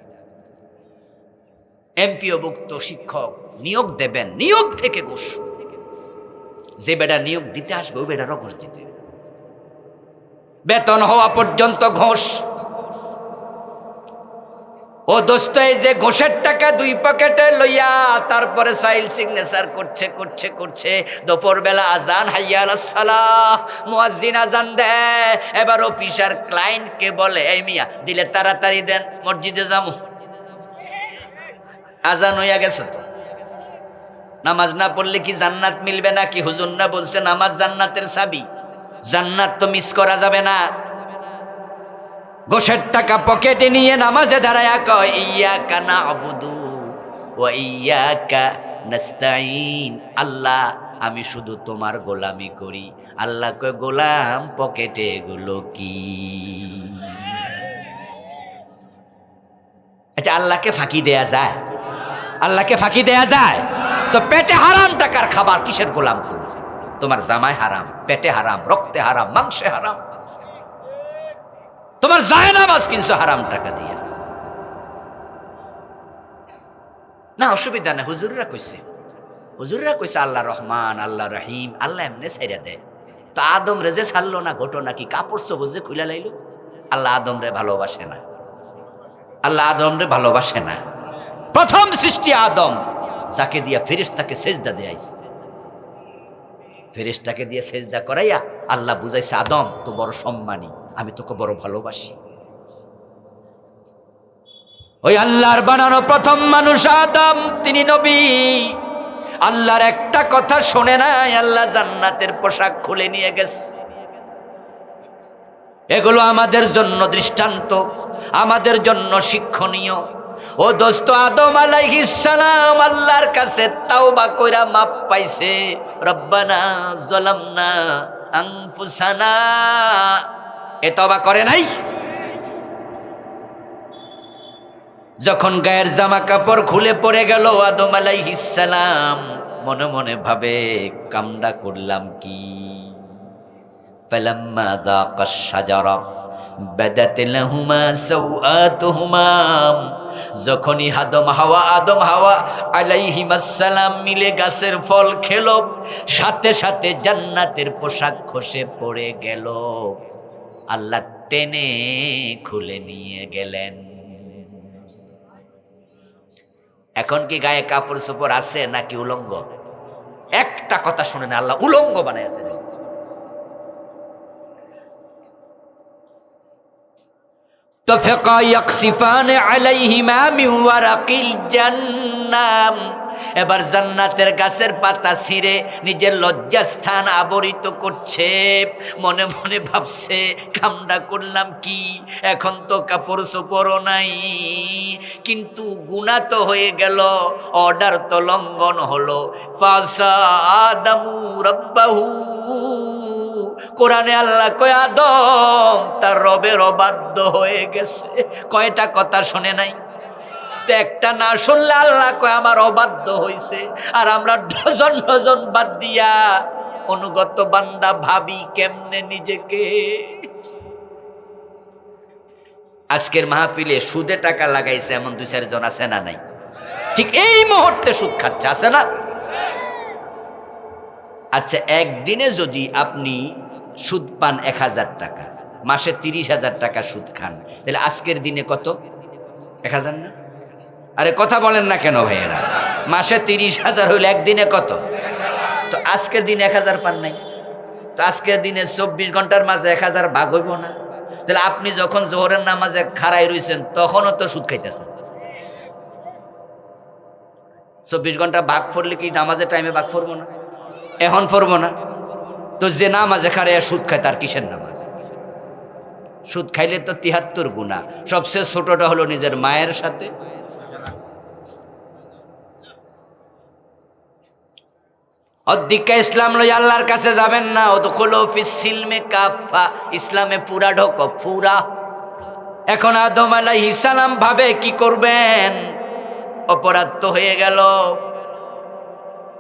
এমপিওভুক্ত শিক্ষক নিয়োগ দেবেন, নিয়োগ থেকে ঘোষ। যে বেটা নিয়োগ দিতে আসবে ওই বেটারও ঘোষ দিতে, বেতন হওয়া পর্যন্ত ঘোষ। ও দোস্ত এই যে ঘোষের টাকা 2 পকেটে লইয়া তারপরে ফাইল সিগনেচার করছে করছে করছে, দুপুর বেলা আজান, হাইয়া আলাস সালাহ, মুয়াজ্জিন আজান দেয়। এবার অফিসার ক্লায়েন্টকে বলে, এই মিয়া দিলে তাড়াতাড়ি দেন, মসজিদে যামু। আজান হইয়া গেছে তো, নামাজ না পড়লে কি জান্নাত মিলবে নাকি? হুজুর না বলছে নামাজ জান্নাতের চাবি, জান্নাত তো মিস করা যাবে না। ঘোষের টাকা পকেটে নিয়ে নামাজে দাঁড়ায়া কয়, ইয়াকা না'বুদু ওয়া ইয়াকা নাস্তাঈন, আল্লাহ আমি শুধু তোমার গোলামি করি। আল্লাহ কয়, গোলাম পকেটে এগুলো কি? আচ্ছা আল্লাহকে ফাঁকি দেয়া যায়? আল্লাহকে ফাঁকি দেয়া যায়? তো পেটে হারাম টাকার খাবার কিসের গোলাম তুমি? তোমার জামায় হারাম, পেটে হারাম, রক্তে হারাম, মাংসে হারাম, তোমার যায় নামাজ কিনছো হারাম টাকা দিয়া। না অসুবিধা নেই, হুজুররা কইছে, হুজুররা কইছে আল্লাহ রহমান, আল্লাহ রহিম, আল্লাহ এমনি ছাইরা দেয়। তো আদম রে যে ছাড়লো না, ঘটনা কি? কাপড় চোপড় যে খুলে লাইলো। আল্লাহ আদম রে ভালোবাসে না, আল্লাহ আদম রে ভালোবাসে না। প্রথম সৃষ্টি আদম, যাকে দিয়া ফেরেশতাকে সেজদা দেয়াইছে, ফেরেশতাকে দিয়ে সেজদা করাইয়া আল্লাহ বুঝাইছে, আদম তো বড় সম্মানী, আমি তোকে বড় ভালোবাসি। ওই আল্লাহর বানানো প্রথম মানুষ আদম, তিনি নবী। আল্লাহর একটা কথা শোনে নাই, আল্লাহ জান্নাতের পোশাক খুলে নিয়ে গেছে। এগুলো আমাদের জন্য দৃষ্টান্ত, আমাদের জন্য শিক্ষণীয়। ও দোস্ত, আদম আলাইহিস সালাম আল্লাহর কাছে তাওবা কইরা মাপ পাইছে, রব্বানা যালামনা আনফুসানা, এ তওবা করে নাই? যখন গায়ের জামা কাপড় খুলে পড়ে গেল, আদম আলাইহিস সালাম মনে মনে ভাবে, কামডা করলাম কি? ফালাম্মা যাকাশ শাজারা বাদাত লাহুমা সাওআতুহুমা, যখনই আদম হাওয়া আলাইহিমাস সালাম মিলে গাছের ফল খেলো, সাথে সাথে জান্নাতের পোশাক খসে পড়ে গেল। আল্লাহ টেনে খুলে নিয়ে গেলেন। এখন কি গায়ে কাপড় চোপড় আছে নাকি উলঙ্গ? একটা কথা শুনেন, আল্লাহ উলঙ্গ বানাইছে। এবার জান্নাতের গাছের পাতা ছিঁড়ে নিজের লজ্জাস্থান আবরিত করছে, মনে মনে ভাবছে কামটা করলাম কি, এখন তো কাপড় চোপড়ও নাই, কিন্তু গুনাহ তো হয়ে গেল, অর্ডার তো লঙ্ঘন হলো। ফাসা আদামু রাব্বাহু, কোরআনে আল্লাহ কয় আদম তার রবের অবাধ্য হয়ে গেছে। কয়টা কথা শুনে নাই? তো একটা না শুনলে আল্লাহ কয় আমার অবাধ্য হইছে। আর আমরা ডজন ডজন বাদ দিয়া অনুগত বান্দা ভাবি কেমনে নিজেকে। আজকের মাহফিলে সুদে টাকা লাগাইছে এমন 2-4 জন আছে না নাই? ঠিক এই মুহূর্তে সুদ খাচ্ছে, আছে না? আচ্ছা, একদিনে যদি আপনি সুদ পান 1000 টাকা, মাসে 30,000 টাকা সুদ খান, তাহলে আজকের দিনে কত? 1000 না? আরে কথা বলেন না কেন ভাইয়েরা? মাসে 30,000 হইলে একদিনে কত? তো আজকের দিনে 1000 পান নাই, তো আজকের দিনে 24 ঘন্টার মাঝে 1000 ভাগ হইব না? তাহলে আপনি যখন জোহরের নামাজে খাড়াই রইছেন তখনও তো সুদ খাইতেছেন। 24 ঘন্টা ভাগ পড়লে কি নামাজের টাইমে ভাগ পড়বো না? এখন পড়বো না? তো যে নামাজে খাড়াইয়া সুদ খায় তার কিসের নামাজ? সুদ খাইলে তো 73 গুনাহ। সবচেয়ে ছোটটা হলো নিজের মায়ের সাথে। অদ্দিকা ইসলাম লই আল্লাহর কাছে যাবেন না। উদখুলু ফিস সিলমে কাফা, ইসলামে পুরা ঢোকো, পুরা। এখন আদম আলাইহিস সালাম ভাবে কি করবেন, অপরাধ তো হয়ে গেল।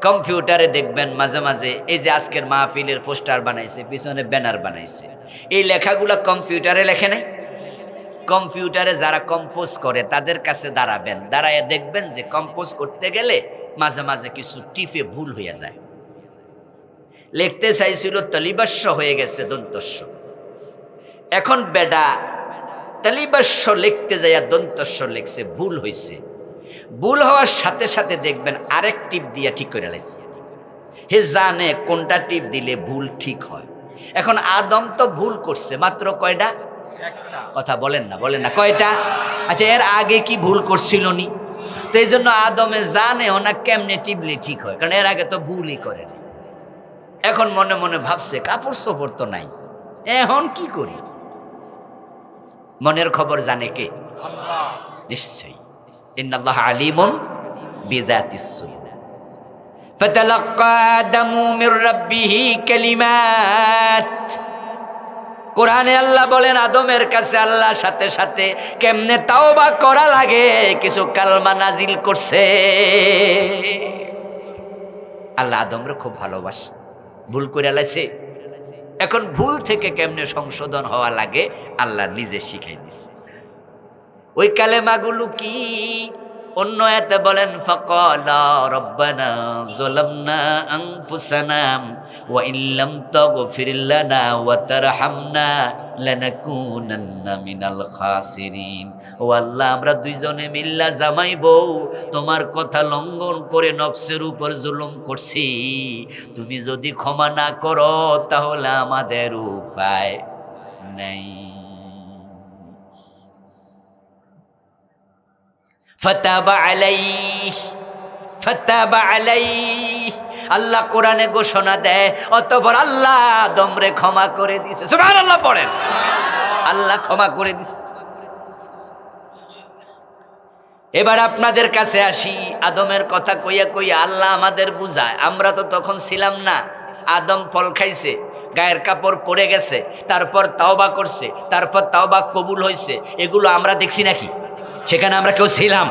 কম্পিউটারে দেখবেন মাঝে মাঝে, এই যে আজকের মাহফিলের পোস্টার বানাইছে, পিছনে ব্যানার বানাইছে, এই লেখাগুলো কম্পিউটারে লেখে নাই? কম্পিউটারে যারা কম্পোজ করে তাদের কাছে দাঁড়াবেন, দাঁড়ায় দেখবেন যে কম্পোজ করতে গেলে মাঝে মাঝে কিছু টিপে ভুল হয়ে যায়। লিখতে চাইছিল তলিবাস্য, হয়ে গেছে দন্তস্য। এখন বেডা তলিবাস্য লিখতে যাইয়া দন্তস্য লিখছে, ভুল হয়েছে। ভুল হওয়ার সাথে সাথে দেখবেন আরেক টিপ দিয়া ঠিক করে লাইছে। হে জানে কোনটা টিপ দিলে ভুল ঠিক হয়। এখন আদম তো ভুল করছে মাত্র কয়টা? কথা বলেন না, বলেন না, কয়টা? আচ্ছা, এর আগে কি ভুল করছিল নি? তো এই জন্য আদমে জানে ওনা কেমনে টিপলে ঠিক হয়, কারণ এর আগে তো ভুলই করে নাই। এখন মনে মনে ভাবছে কাপড় চোপড় তো নাই, এখন কি করি? মনের খবর জানে কে? আল্লাহ। নিশ্চয়ই, ইন্নাল্লাহ আলিমুন বিযাতিস সুদূর। ফাতালাক্কা আদামু মির রাব্বিহি কালিমাত। কোরআনে আল্লাহ বলেন আদমের কাছে আল্লাহ সাথে সাথে কেমনে তাওবা করা লাগে কিছু কালমা নাজিল করছে। আল্লাহ আদমরে খুব ভালোবাসে, ভুল করে লাইছে। এখন ভুল থেকে কেমনে সংশোধন হওয়া লাগে আল্লাহ নিজে শিখাই দিছে। ওই কালেমাগুলো কি? অন্য আয়াতে বলেন ফাকালা রব্বানা যালামনা আনফুসানা ওয়া ইল্লাম তাগফির লানা ওয়া তারহামনা লানাকুনান্না মিনাল খাসিরিন। ও আল্লাহ, আমরা দুইজনে মিল্লা জামাই বউ তোমার কথা লঙ্ঘন করে নফসের উপর জুলুম করছি, তুমি যদি ক্ষমা না করো তাহলে আমাদের উপায় নাই। ফাতাবা আলাইহি, ফাতাবা আলাইহি, আল্লাহ কোরআনে ঘোষণা দেয়, অতঃপর আল্লাহ আদমরে ক্ষমা করে দিয়েছে। সুবহানাল্লাহ পড়েন, আল্লাহ ক্ষমা করে দিয়েছে। এবার আপনাদের কাছে আসি, আদমের কথা কইয়া কইয়া আল্লাহ আমাদের বুঝায়। আমরা তো তখন ছিলাম না। আদম ফল খাইছে, গায়ের কাপড় পরে গেছে, তারপর তাওবা করছে, তারপর তাওবা কবুল হয়েছে, এগুলো আমরা দেখছি নাকি? সেখানে আমরা কেউ ছিলাম?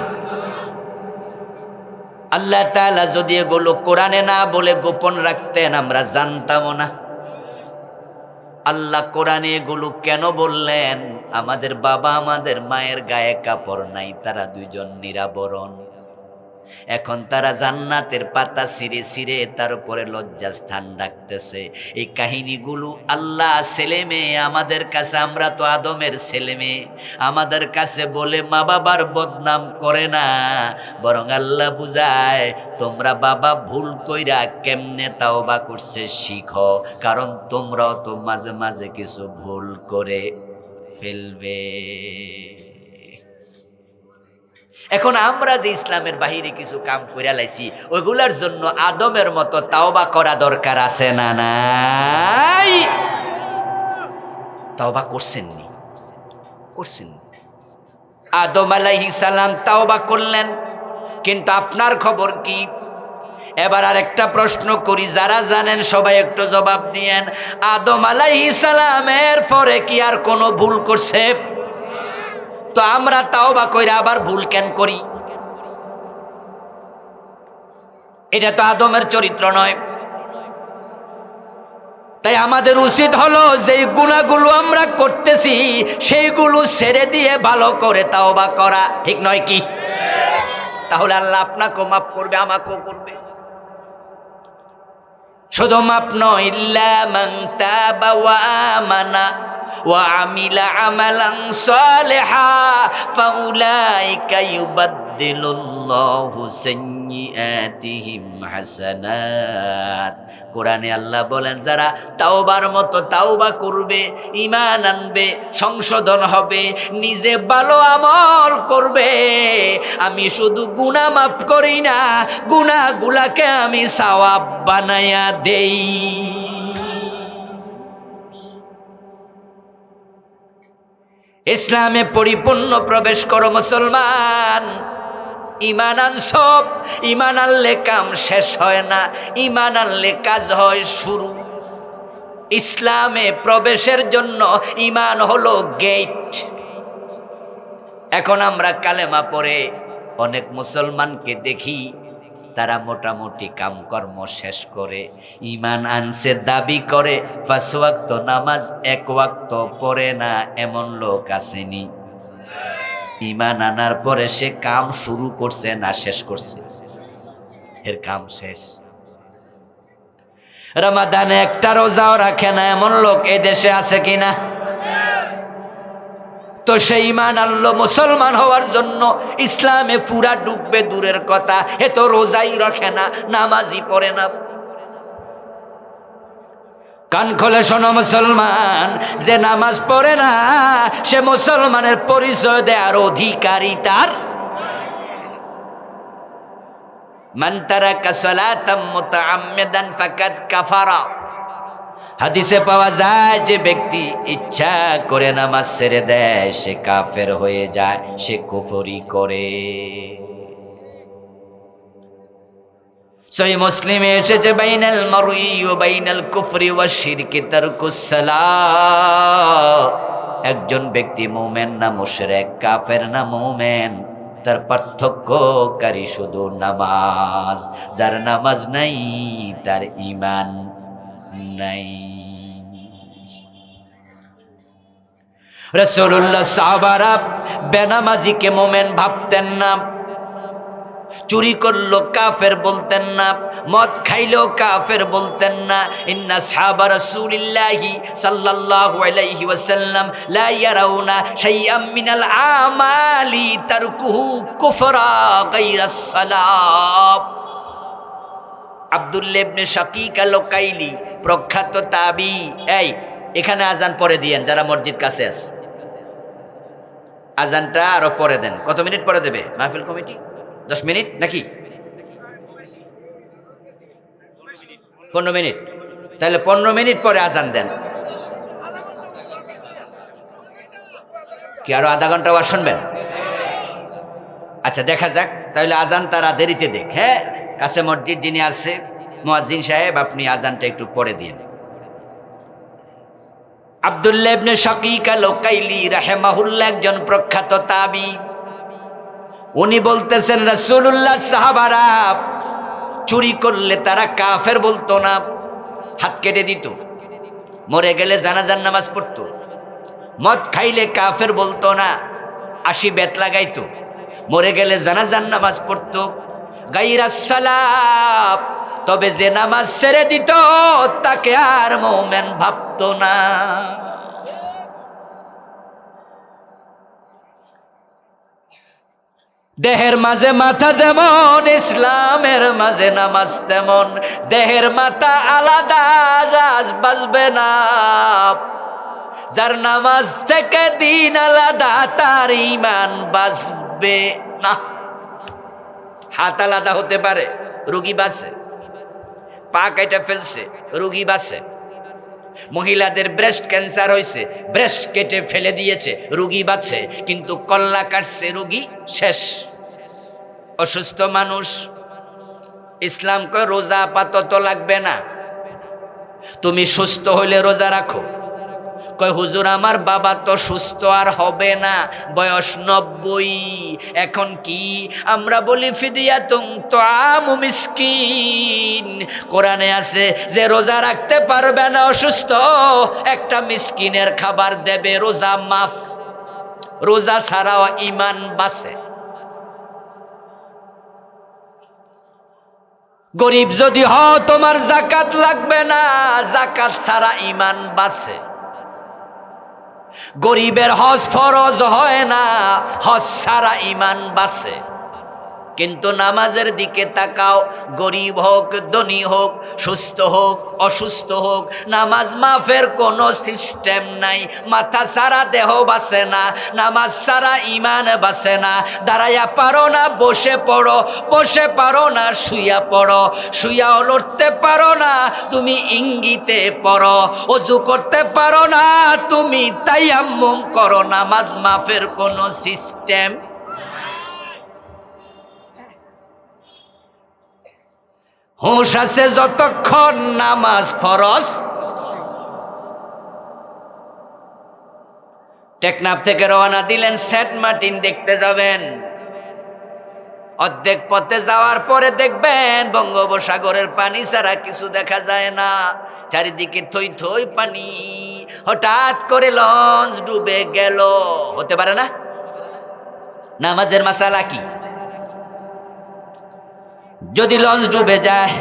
আল্লাহ তাআলা যদি এগুলো কোরআনে না বলে গোপন রাখতেন আমরা জানতামও না। আল্লাহ কোরআনে এগুলো কেন বললেন? আমাদের বাবা আমাদের মায়ের গায়ে কাপড় নাই, তারা দুইজন নিরাবরণ। এখন তারা জান্নাতের পাতা ছিঁড়ে ছিঁড়ে তার উপরে লজ্জাস্থান ডাকতেছে। এই কাহিনীগুলো আল্লাহ ছেলে মেয়ে আমাদের কাছে, আমরা তো আদমের ছেলে মেয়ে, আমাদের কাছে বলে মা বাবার বদনাম করে না, বরং আল্লাহ বুঝায় তোমরা বাবা ভুল কইরা কেমনে তাওবা করছে শিখো, কারণ তোমরাও তো মাঝে মাঝে কিছু ভুল করে ফেলবে। এখন আমরা যে ইসলামের বাহিরে কিছু কাম কইরা লাইছি, ওইগুলার জন্য আদমের মতো তাওবা করা দরকার আছে না নাই? তাওবা করছেননি? করছেন। আদম আলাইহিস সালাম তাওবা করলেন, কিন্তু আপনার খবর কি? এবার আরেকটা প্রশ্ন করি, যারা জানেন সবাই একটু জবাব দিয়েন। আদম আলাইহিস সালামের পরে কি আর কোনো ভুল করছে? তো আমরা তাওবা কইরা আবার ভুল কেন করি? এটা তো আদমের চরিত্র নয়। তাই আমাদের উচিত হলো যেই গুনাহগুলো আমরা করতেছি সেইগুলো ছেড়ে দিয়ে ভালো করে তাওবা করা, ঠিক নয় কি? তাহলে আল্লাহ আপনাকেও মাফ করবে, আমাকেও করবে। শুধু মাফ নয়, ইল্লা মান তাবা ওয়া আমানা ওয়া আমিলা আমালান সালিহা ফাউলাইকা ইউবাদদিলুল্লাহু সাইয়্যাতিহিম হাসানাত। কোরআনে আল্লাহ বলেন, যারা তাওবার মতো তাওবা করবে, ঈমান আনবে, সংশোধন হবে, নিজে ভালো আমল করবে, আমি শুধু গুনাহ মাফ করি না, গুনাহগুলাকে আমি সওয়াব বানায়া দেই। ইসলামে পরিপূর্ণ প্রবেশ করো মুসলমান। ঈমান আনসব, ঈমান আনলে কাম শেষ হয় না, ঈমান আনলে কাজ হয় শুরু। ইসলামে প্রবেশের জন্য ঈমান হলো গেট। এখন আমরা কালেমা পড়ে অনেক মুসলমানকে দেখি তারা মোটামুটি কামকর্ম শেষ করে ঈমান আনছে দাবি করে, 5 ওয়াক্ত নামাজ 1 ওয়াক্ত পড়ে না, এমন লোক আসেনি? ঈমান আনার পরে সে কাম শুরু করছে না শেষ করছে? এর কাম শেষ। রমাদানে একটা রোজাও রাখে না, এমন লোক এই দেশে আছে কিনা? তো সেই ঈমান আনলো, মুসলমান হওয়ার জন্য ইসলামে পুরা ডুববে দূরের কথা, এ তো রোজাই রাখে না, নামাজই পড়ে না। কান খোলে শোনো মুসলমান, যে নামাজ পড়ে না সে মুসলমানের পরিচয় দেওয়ার অধিকারী তার। মান তারাকা সালাতাম মুতাআম্মিদান ফাকাদ কাফারা। হাদিসে পাওয়া যায় যে ব্যক্তি ইচ্ছা করে নামাজ ছেড়ে দেয় সে কাফের হয়ে যায়, সে কুফরি করে। সহিহ মুসলিমে এসেছে, বাইনাল মারই ওয়া বাইনাল কুফরি ওয়াশ শিরকি তারকুস সালাহ। একজন ব্যক্তি মুমিন না মুশরিক, কাফের না মুমিন, তার পার্থক্যকারী শুধু নামাজ। যার নামাজ নাই তার ঈমান নাই। রাসূলুল্লাহ সাহাবারা বেনামাজিকে মুমিন ভাবতেন না, চুরি করলো কাফের বলতেন না, মদ খাইলো কাফের বলতেন না। ইন্না সাহাবা রাসূলিল্লাহি সাল্লাল্লাহু আলাইহি ওয়াসাল্লাম লা ইয়ারাউনা শাইআম মিনাল আমালি তারকুহু কুফরা গায়রাস সালাত। আব্দুল্লাহ ইবনে শাকীক আল-কাইলি প্রখ্যাত তাবী। এই এখানে আজান পরে দিয়েন যারা মসজিদ কাছে আছে, আজানটা আরো পরে দেন। কত মিনিট পরে দেবে মাহফিল কমিটি? 10 মিনিট নাকি 15 মিনিট? তাহলে 15 মিনিট পরে আজান দেন। কি আরো আধা ঘন্টা ওয়াজ শুনবেন? আচ্ছা দেখা যাক, তাহলে আজান তারা দেরিতে দেখ। হ্যাঁ, কাছে মসজিদ যিনি আছে মুয়াজ্জিন সাহেব, আপনি আজানটা একটু পরে দিন। আব্দুল্লাহ ইবনে শাকীক আল-কাইলি রাহিমাহুল্লাহ একজন প্রখ্যাত তাবী। উনি বলতেছেন রাসূলুল্লাহ সাহাবারা চুরি করলে তারা কাফের বলতো না, হাত কেটে দিত, মরে গেলে জানাজার নামাজ পড়তো। মদ খাইলে কাফের বলতো না, 80 বেত লাগাইতো, মরে গেলে জানাজার নামাজ পড়তো। গায়রাস সালাত, তবে যে নামাজ ছেড়ে দিত তাকে আর মুমিন ভাবতো না। দেহের মাঝে মাথা যেমন, ইসলামের মাঝে নামাজ তেমন। দেহের মাথা আলাদা, আজ বাজবে না। যার নামাজ থেকে দিন আলাদা, তার ঈমান বাঁচবে না। হাত আলাদা হতে পারে, রোগী বাঁচে। পা কেটে ফেলছে, রোগী বাঁচে। মহিলাদের ব্রেস্ট ক্যান্সার হয়েছে, ব্রেস্ট কেটে ফেলে দিয়েছে, রোগী বাঁচে। কিন্তু কল্লা কাটছে, রোগী শেষ। অসুস্থ মানুষ, ইসলাম কয় রোজা আপাতত লাগবে না, তুমি সুস্থ হইলে রোজা রাখো। কয় হুজুর আমার বাবা তো সুস্থ আর হবে না, বয়স 90, এখন কি? আমরা বলি ফিদিয়াতুন তাআমু মিসকিন। কোরআনে আছে যে রোজা রাখতে পারবে না, অসুস্থ, একটা মিসকিনের খাবার দেবে, রোজা মাফ। রোজা ছাড়াও ঈমান বাঁচে। গরিব যদি হও তোমার যাকাত লাগবে না, যাকাত ছাড়া ঈমান বাঁচে। গরিবের হজ ফরজ হয় না, হজ ছাড়া ঈমান বাঁচে। কিন্তু নামাজের দিকে তাকাও, গরিব হোক ধনী হোক, সুস্থ হোক অসুস্থ হোক, নামাজ মাফের কোনো সিস্টেম নাই। মাথা ছাড়া দেহ বাঁচে না, নামাজ ছাড়া ঈমান বাঁচে না। দাঁড়াইয়া পারো না, বসে পড়ো, বসে পারো না, শুইয়া পড়ো, শুইয়াও লড়তে পারো না, তুমি ইঙ্গিতে পড়ো। ওযু করতে পারো না, তুমি তায়াম্মুম করো। নামাজ মাফের কোনো সিস্টেম। হুঁশ আছে যতক্ষণ নামাজ ফরজ। টেকনাফ থেকে রওনা দিলেন, সেন্ট মার্টিন দেখতে যাবেন। অর্ধেক পথে যাওয়ার পরে দেখবেন বঙ্গোপসাগরের পানি ছাড়া কিছু দেখা যায় না, চারিদিকে থই থই পানি। হঠাৎ করে লঞ্চ ডুবে গেল। হতে পারে না? নামাজের মাসালা কি? যদি লঞ্চ ডুবে যায়,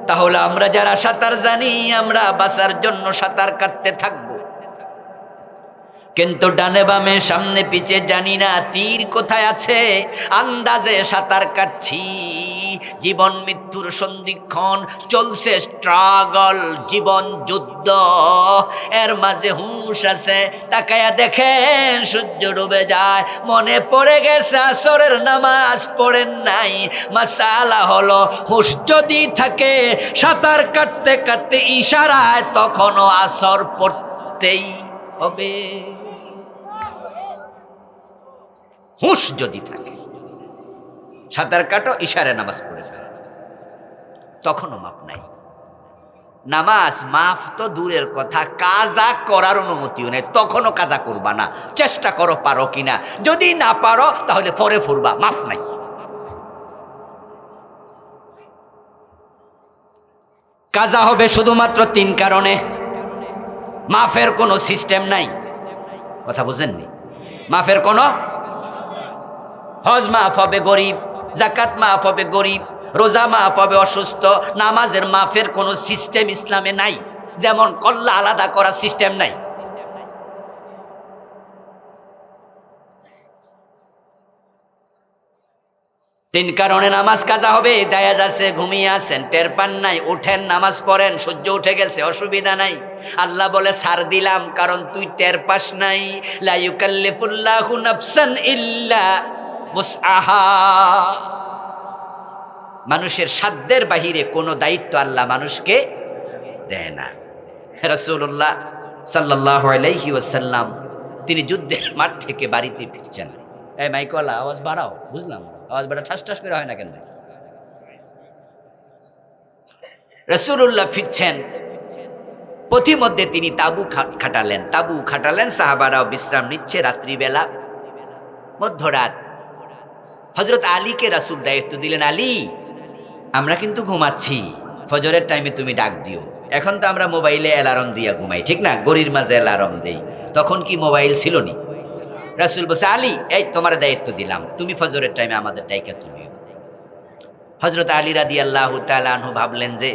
তাহলে আমরা যারা সাঁতার জানি, আমরা বাঁচার জন্য সাঁতার কাটতে থাকব। কিন্তু ডানে বামে সামনে পিছে জানি না তীর কোথায় আছে, আন্দাজে সাঁতার কাটছি। জীবন মৃত্যুর সন্ধিক্ষণ চলছে, স্ট্রাগল, জীবন যুদ্ধ। এর মাঝে হুঁশ আছে, তাকায়া দেখেন সূর্য ডুবে যায়। মনে পড়ে গেছে আসরের নামাজ পড়েন নাই। মাসালা হলো, হুঁশ যদি থাকে সাঁতার কাটতে কাটতে ইশারায় তখনও আসর পড়তেই হবে। হুঁশ যদি থাকে, সাঁতার কাটো, ইশারায় নামাজ পড়ে ফেলো, তখনও মাপ নাই। নামাজ মাফ তো দূরের কথা, কাজা করার অনুমতিও নেই। তখনও কাজা করবা না, চেষ্টা করো পারো কিনা। যদি না পারো তাহলে পরে ফুরবা, মাফ নাই। কাজা হবে শুধুমাত্র 3 কারণে, মাফের কোনো সিস্টেম নাই। কথা বুঝেননি? মাফের কোনো, হজ মাফ হবে গরিব, যাকাত মাফ হবে গরিব, রোজা মাফ হবে অসুস্থ। নামাজের মাফের কোনো সিস্টেম ইসলামে নাই, যেমন কল্লা আলাদা করার সিস্টেম নাই। তিন কারণে নামাজ কাজা হবে। জায়েজ আছে, ঘুমিয়ে আছেন, টের পান নাই, উঠেন নামাজ পড়েন, সূর্য উঠে গেছে, অসুবিধা নাই। আল্লাহ বলে ছাড় দিলাম, কারণ তুই টের পাস নাই। লা ইউকাল্লিফুল্লাহু নাফসান ইল্লা উসআহা। মানুষের সাধ্যের বাহিরে কোনো দায়িত্ব আল্লাহ মানুষকে দেয় না। রাসূলুল্লাহ সাল্লাল্লাহু আলাইহি ওয়াসাল্লাম তিনি যুদ্ধের মাঠ থেকে বাড়িতে ফিরছেন। এই মাইকওয়ালা আওয়াজ বাড়াও, বুঝলাম আওয়াজ বাড়া ঠাস ঠাস করে হয় না কেন? রাসূলুল্লাহ ফিরছেন, পথিমধ্যে তিনি তাবু খাটালেন, সাহাবারাও বিশ্রাম নিচ্ছে। রাত্রিবেলা, মধ্যরাত, হযরত আলীকে রাসূল দায়িত্ব দিলেন, আলী আমরা কিন্তু ঘুমাচ্ছি, ফজরের টাইমে তুমি ডাক দিও। এখন তো আমরা মোবাইলে অ্যালার্ম দিয়া ঘুমাই, ঠিক না? গড়ির মাঝে অ্যালার্ম দেই, তখন কি মোবাইল ছিল নি? রাসূল বলছে, আলী এই তোমার দায়িত্ব দিলাম, তুমি ফজরের টাইমে আমাদের ডাইকা তুলিও। হযরত আলী রাদিয়াল্লাহু তাআলা আনহু ভাবলেন যে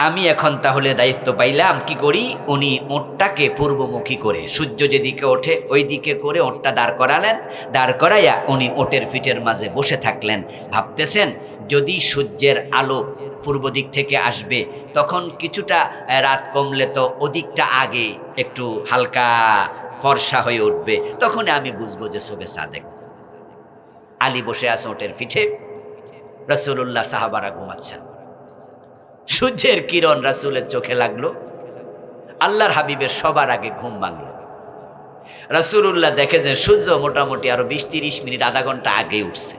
আমি এখন তাহলে দায়িত্ব পাইলাম, কি করি? উনি ওঁটটাকে পূর্বমুখী করে, সূর্য যেদিকে ওঠে ওই দিকে করে ওঁটটা দাঁড় করালেন। দাঁড় করাইয়া উনি ওঁটের পিঠের মাঝে বসে থাকলেন। ভাবতেছেন যদি সূর্যের আলো পূর্ব দিক থেকে আসবে তখন কিছুটা রাত কমলে তো ওদিকটা আগে একটু হালকা ফর্সা হয়ে উঠবে, তখন আমি বুঝবো যে শবে সাদেক। আলী বসে আছে ওঁটের পিঠে, রাসূলুল্লাহ সাহাবারা ঘুমাচ্ছেন। সূর্যের কিরণ রাসূলের চোখে লাগলো, আল্লাহর হাবিবের সবার আগে ঘুম ভাঙল। রাসূলুল্লাহ দেখে যে সূর্য মোটামুটি আরো 20-30 মিনিট আধা ঘন্টা আগে উঠছে।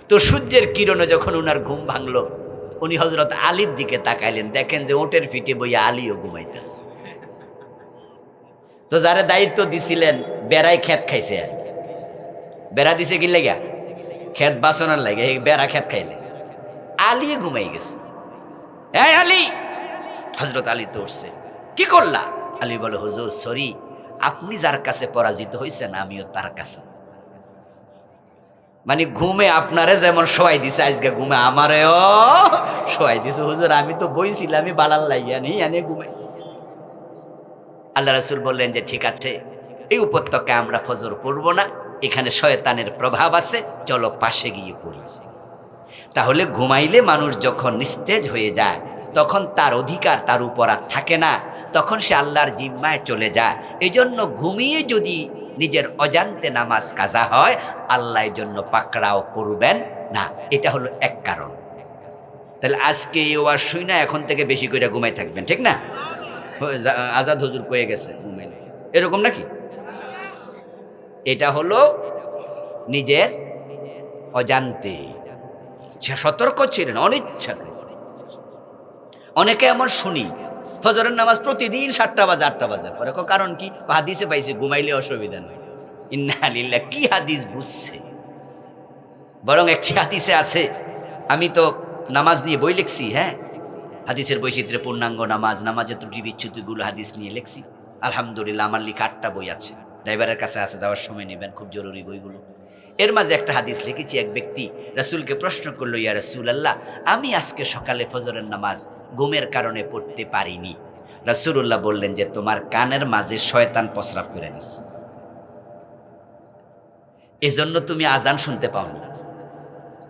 তো সূর্যের কিরণে যখন উনার ঘুম ভাঙলো, উনি হযরত আলীর দিকে তাকাইলেন, দেখেন যে ওটের পিঠে বইয়া আলীও ঘুমাইতেছে। তো যারা দায়িত্ব দিছিলেন বেড়াই খেত খাইছে, আর বেড়া দিছে কি লাগা? খেত বাঁচানোর লাগে, বেড়া খেত খাইলে আলী ঘুমাই গেছে। এই আলী! হযরত আলী তো উঠছে, কি করলা? আলী বলে, হুজুর সরি, আপনি যার কাছে পরাজিত হয়েছেন আমিও তার কাছে। মানে ঘুমে আপনারে যেমন শোয়াই দিছে, আজকে ঘুমে আমারেও শোয়াই দিছে। হুজুর আমি তো বইছিলাম, আমি বালার লাগিয়া নেই আনে ঘুমাইছি। আল্লাহ রাসূল বললেন যে ঠিক আছে, এই উপত্যকায় আমরা ফজর পড়ব না, এখানে শয়তানের প্রভাব আছে, চলো পাশে গিয়ে পড়ি। তাহলে ঘুমাইলে মানুষ যখন নিস্তেজ হয়ে যায় তখন তার অধিকার তার উপর আর থাকে না, তখন সে আল্লাহর জিম্মায় চলে যায়। এই জন্য ঘুমিয়ে যদি নিজের অজান্তে নামাজ কাজা হয়, আল্লাহ এর জন্য পাকড়াও করবেন না। এটা হলো এক কারণ। তাহলে আজকে এই ওয়াজ শুই না, এখন থেকে বেশি করে ঘুমাই থাকবেন, ঠিক না? আজাদ হুজুর কয়ে গেছে ঘুমাইলে, এরকম নাকি? এটা হলো নিজের অজান্তে, সে সতর্ক ছিলেন অনিচ্ছা। অনেকে এমন শুনি ফজরের নামাজ প্রতিদিন 7টা বাজে 8টা বাজে পরে, কারণ কি? হাদিসে পাইছে ঘুমাইলে অসুবিধা নয়। ইন্না লিল্লাহ, কি হাদিস বুঝছে? বরং একটি হাদিসে আছে, আমি তো নামাজ নিয়ে বই লিখছি, হ্যাঁ, হাদিসের বৈচিত্র্যে পূর্ণাঙ্গ নামাজ, নামাজের ত্রুটি বিচ্যুতিগুলো হাদিস নিয়ে লিখছি। আলহামদুলিল্লাহ, আমার লেখা 8টা বই আছে, ড্রাইভারের কাছে আছে, যাওয়ার সময় নেবেন, খুব জরুরি বইগুলো। এর মাঝে একটা হাদিস লিখেছি। এক ব্যক্তি রাসূলকে প্রশ্ন করলো, ইয়া রাসূলুল্লাহ, আমি আজকে সকালে ফজরের নামাজ ঘুমের কারণে পড়তে পারিনি। রাসূলুল্লাহ বললেন যে তোমার কানের মাঝে শয়তান প্রস্রাব করে দিছে, এজন্য তুমি আজান শুনতে পাওনি।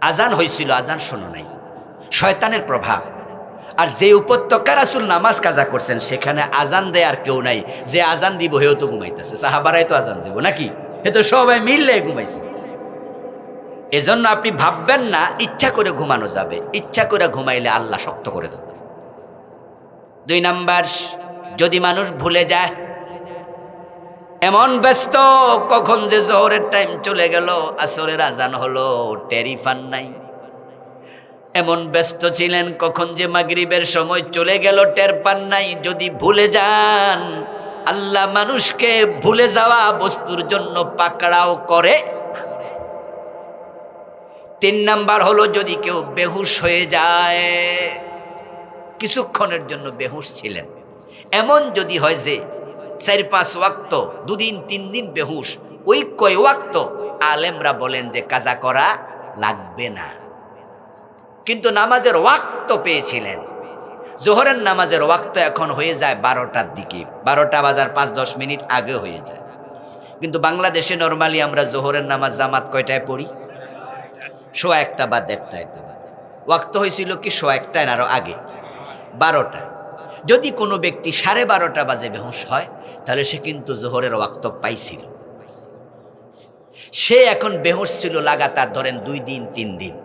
আজান হয়েছিল, আজান শোনো নাই, শয়তানের প্রভাব। আর যে উপত্যকা রাসূল নামাজ কাজা করছেন সেখানে আজান দেয় আর কেউ নাই, যে আজান দিব হেও তো ঘুমাইতেছে, সাহাবারাই তো আজান দেব নাকি? এ তো সবাই মিললে ঘুমাইছে। এজন্য আপনি ভাববেন না ইচ্ছা করে ঘুমানো যাবে, ইচ্ছা করে ঘুমাইলে আল্লাহ শক্ত করে দেবে। 2 নাম্বার, যদি মানুষ ভুলে যায়, এমন ব্যস্ত কখন যে জোহরের টাইম চলে গেল, আসরের আজান হলো, টেরি পান নাই। এমন ব্যস্ত ছিলেন কখন যে মাগরিবের সময় চলে গেল, টের পান নাই। যদি ভুলে যান, আল্লাহ মানুষকে ভুলে যাওয়া বস্তুর জন্য পাকড়াও করে। 3 নাম্বার হলো, যদি কেউ বেহুশ হয়ে যায়, কিছুক্ষণের জন্য বেহুশ ছিলেন, এমন যদি হয় যে 4-5 ওয়াক্ত 2 দিন 3 দিন বেহুশ, ওই কয় ওয়াক্ত আলেমরা বলেন যে কাজা করা লাগবে না। কিন্তু নামাজের ওয়াক্ত পেয়েছিলেন, জোহরের নামাজের ওয়াক্ত এখন হয়ে যায় 12টার দিকে, 12টা বাজার 5-10 মিনিট আগে হয়ে যায়। কিন্তু বাংলাদেশে নরমালি আমরা জোহরের নামাজ জামাত কয়টায় পড়ি? 1:15 বা 1:30। ওয়াক্ত হয়েছিল কি 1:15 আরো আগে, 12টা। যদি কোনো ব্যক্তি 12:30 বাজে বেহুশ হয়, তাহলে সে কিন্তু জোহরের ওয়াক্ত পাইছিল। সে এখন বেহুশ ছিল লাগাতার ধরেন 2 দিন 3 দিন।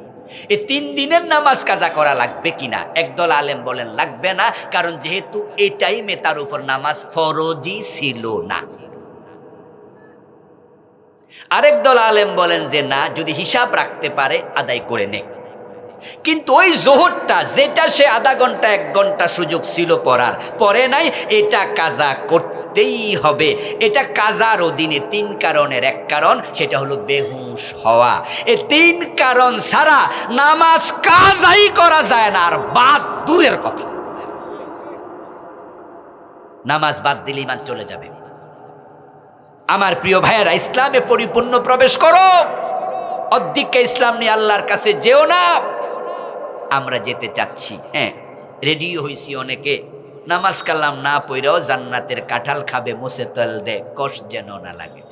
এই 3 দিনের নামাজ কাজা করা লাগবে কিনা? একদল আলেম বলেন লাগবে না, কারণ যেহেতু এই টাইমে তার উপর নামাজ ফরজি ছিল না। আরেক দল আলেম বলেন যে না, যদি হিসাব রাখতে পারে আদায় করে নে। কিন্তু ওই জোহরটা যেটা সে আধা ঘন্টা 1 ঘন্টা সুযোগ ছিল পড়ার, পরে নাই, এটা কাজা করতেই হবে। এটা কাজার অধীনে 3 কারণের এক কারণ, সেটা হলো বেহুশ হওয়া। এই 3 কারণ ছাড়া নামাজ কাজাই করা যায় না, আর বাদ দূরের কথা। নামাজ বাদ দিলে ঈমান চলে যাবে। আমার প্রিয় ভাইয়েরা, ইসলামে পরিপূর্ণ প্রবেশ করো। অদ্দিকা ইসলাম নিয়ে আল্লাহর কাছে যেও না। আমরা যেতে চাচ্ছি, হ্যাঁ রেডিও হইছি অনেকে, নামাজ কালাম না পইরাও জান্নাতের কাঁঠাল খাবে, মুছে তেল দে কষ যেন না লাগে।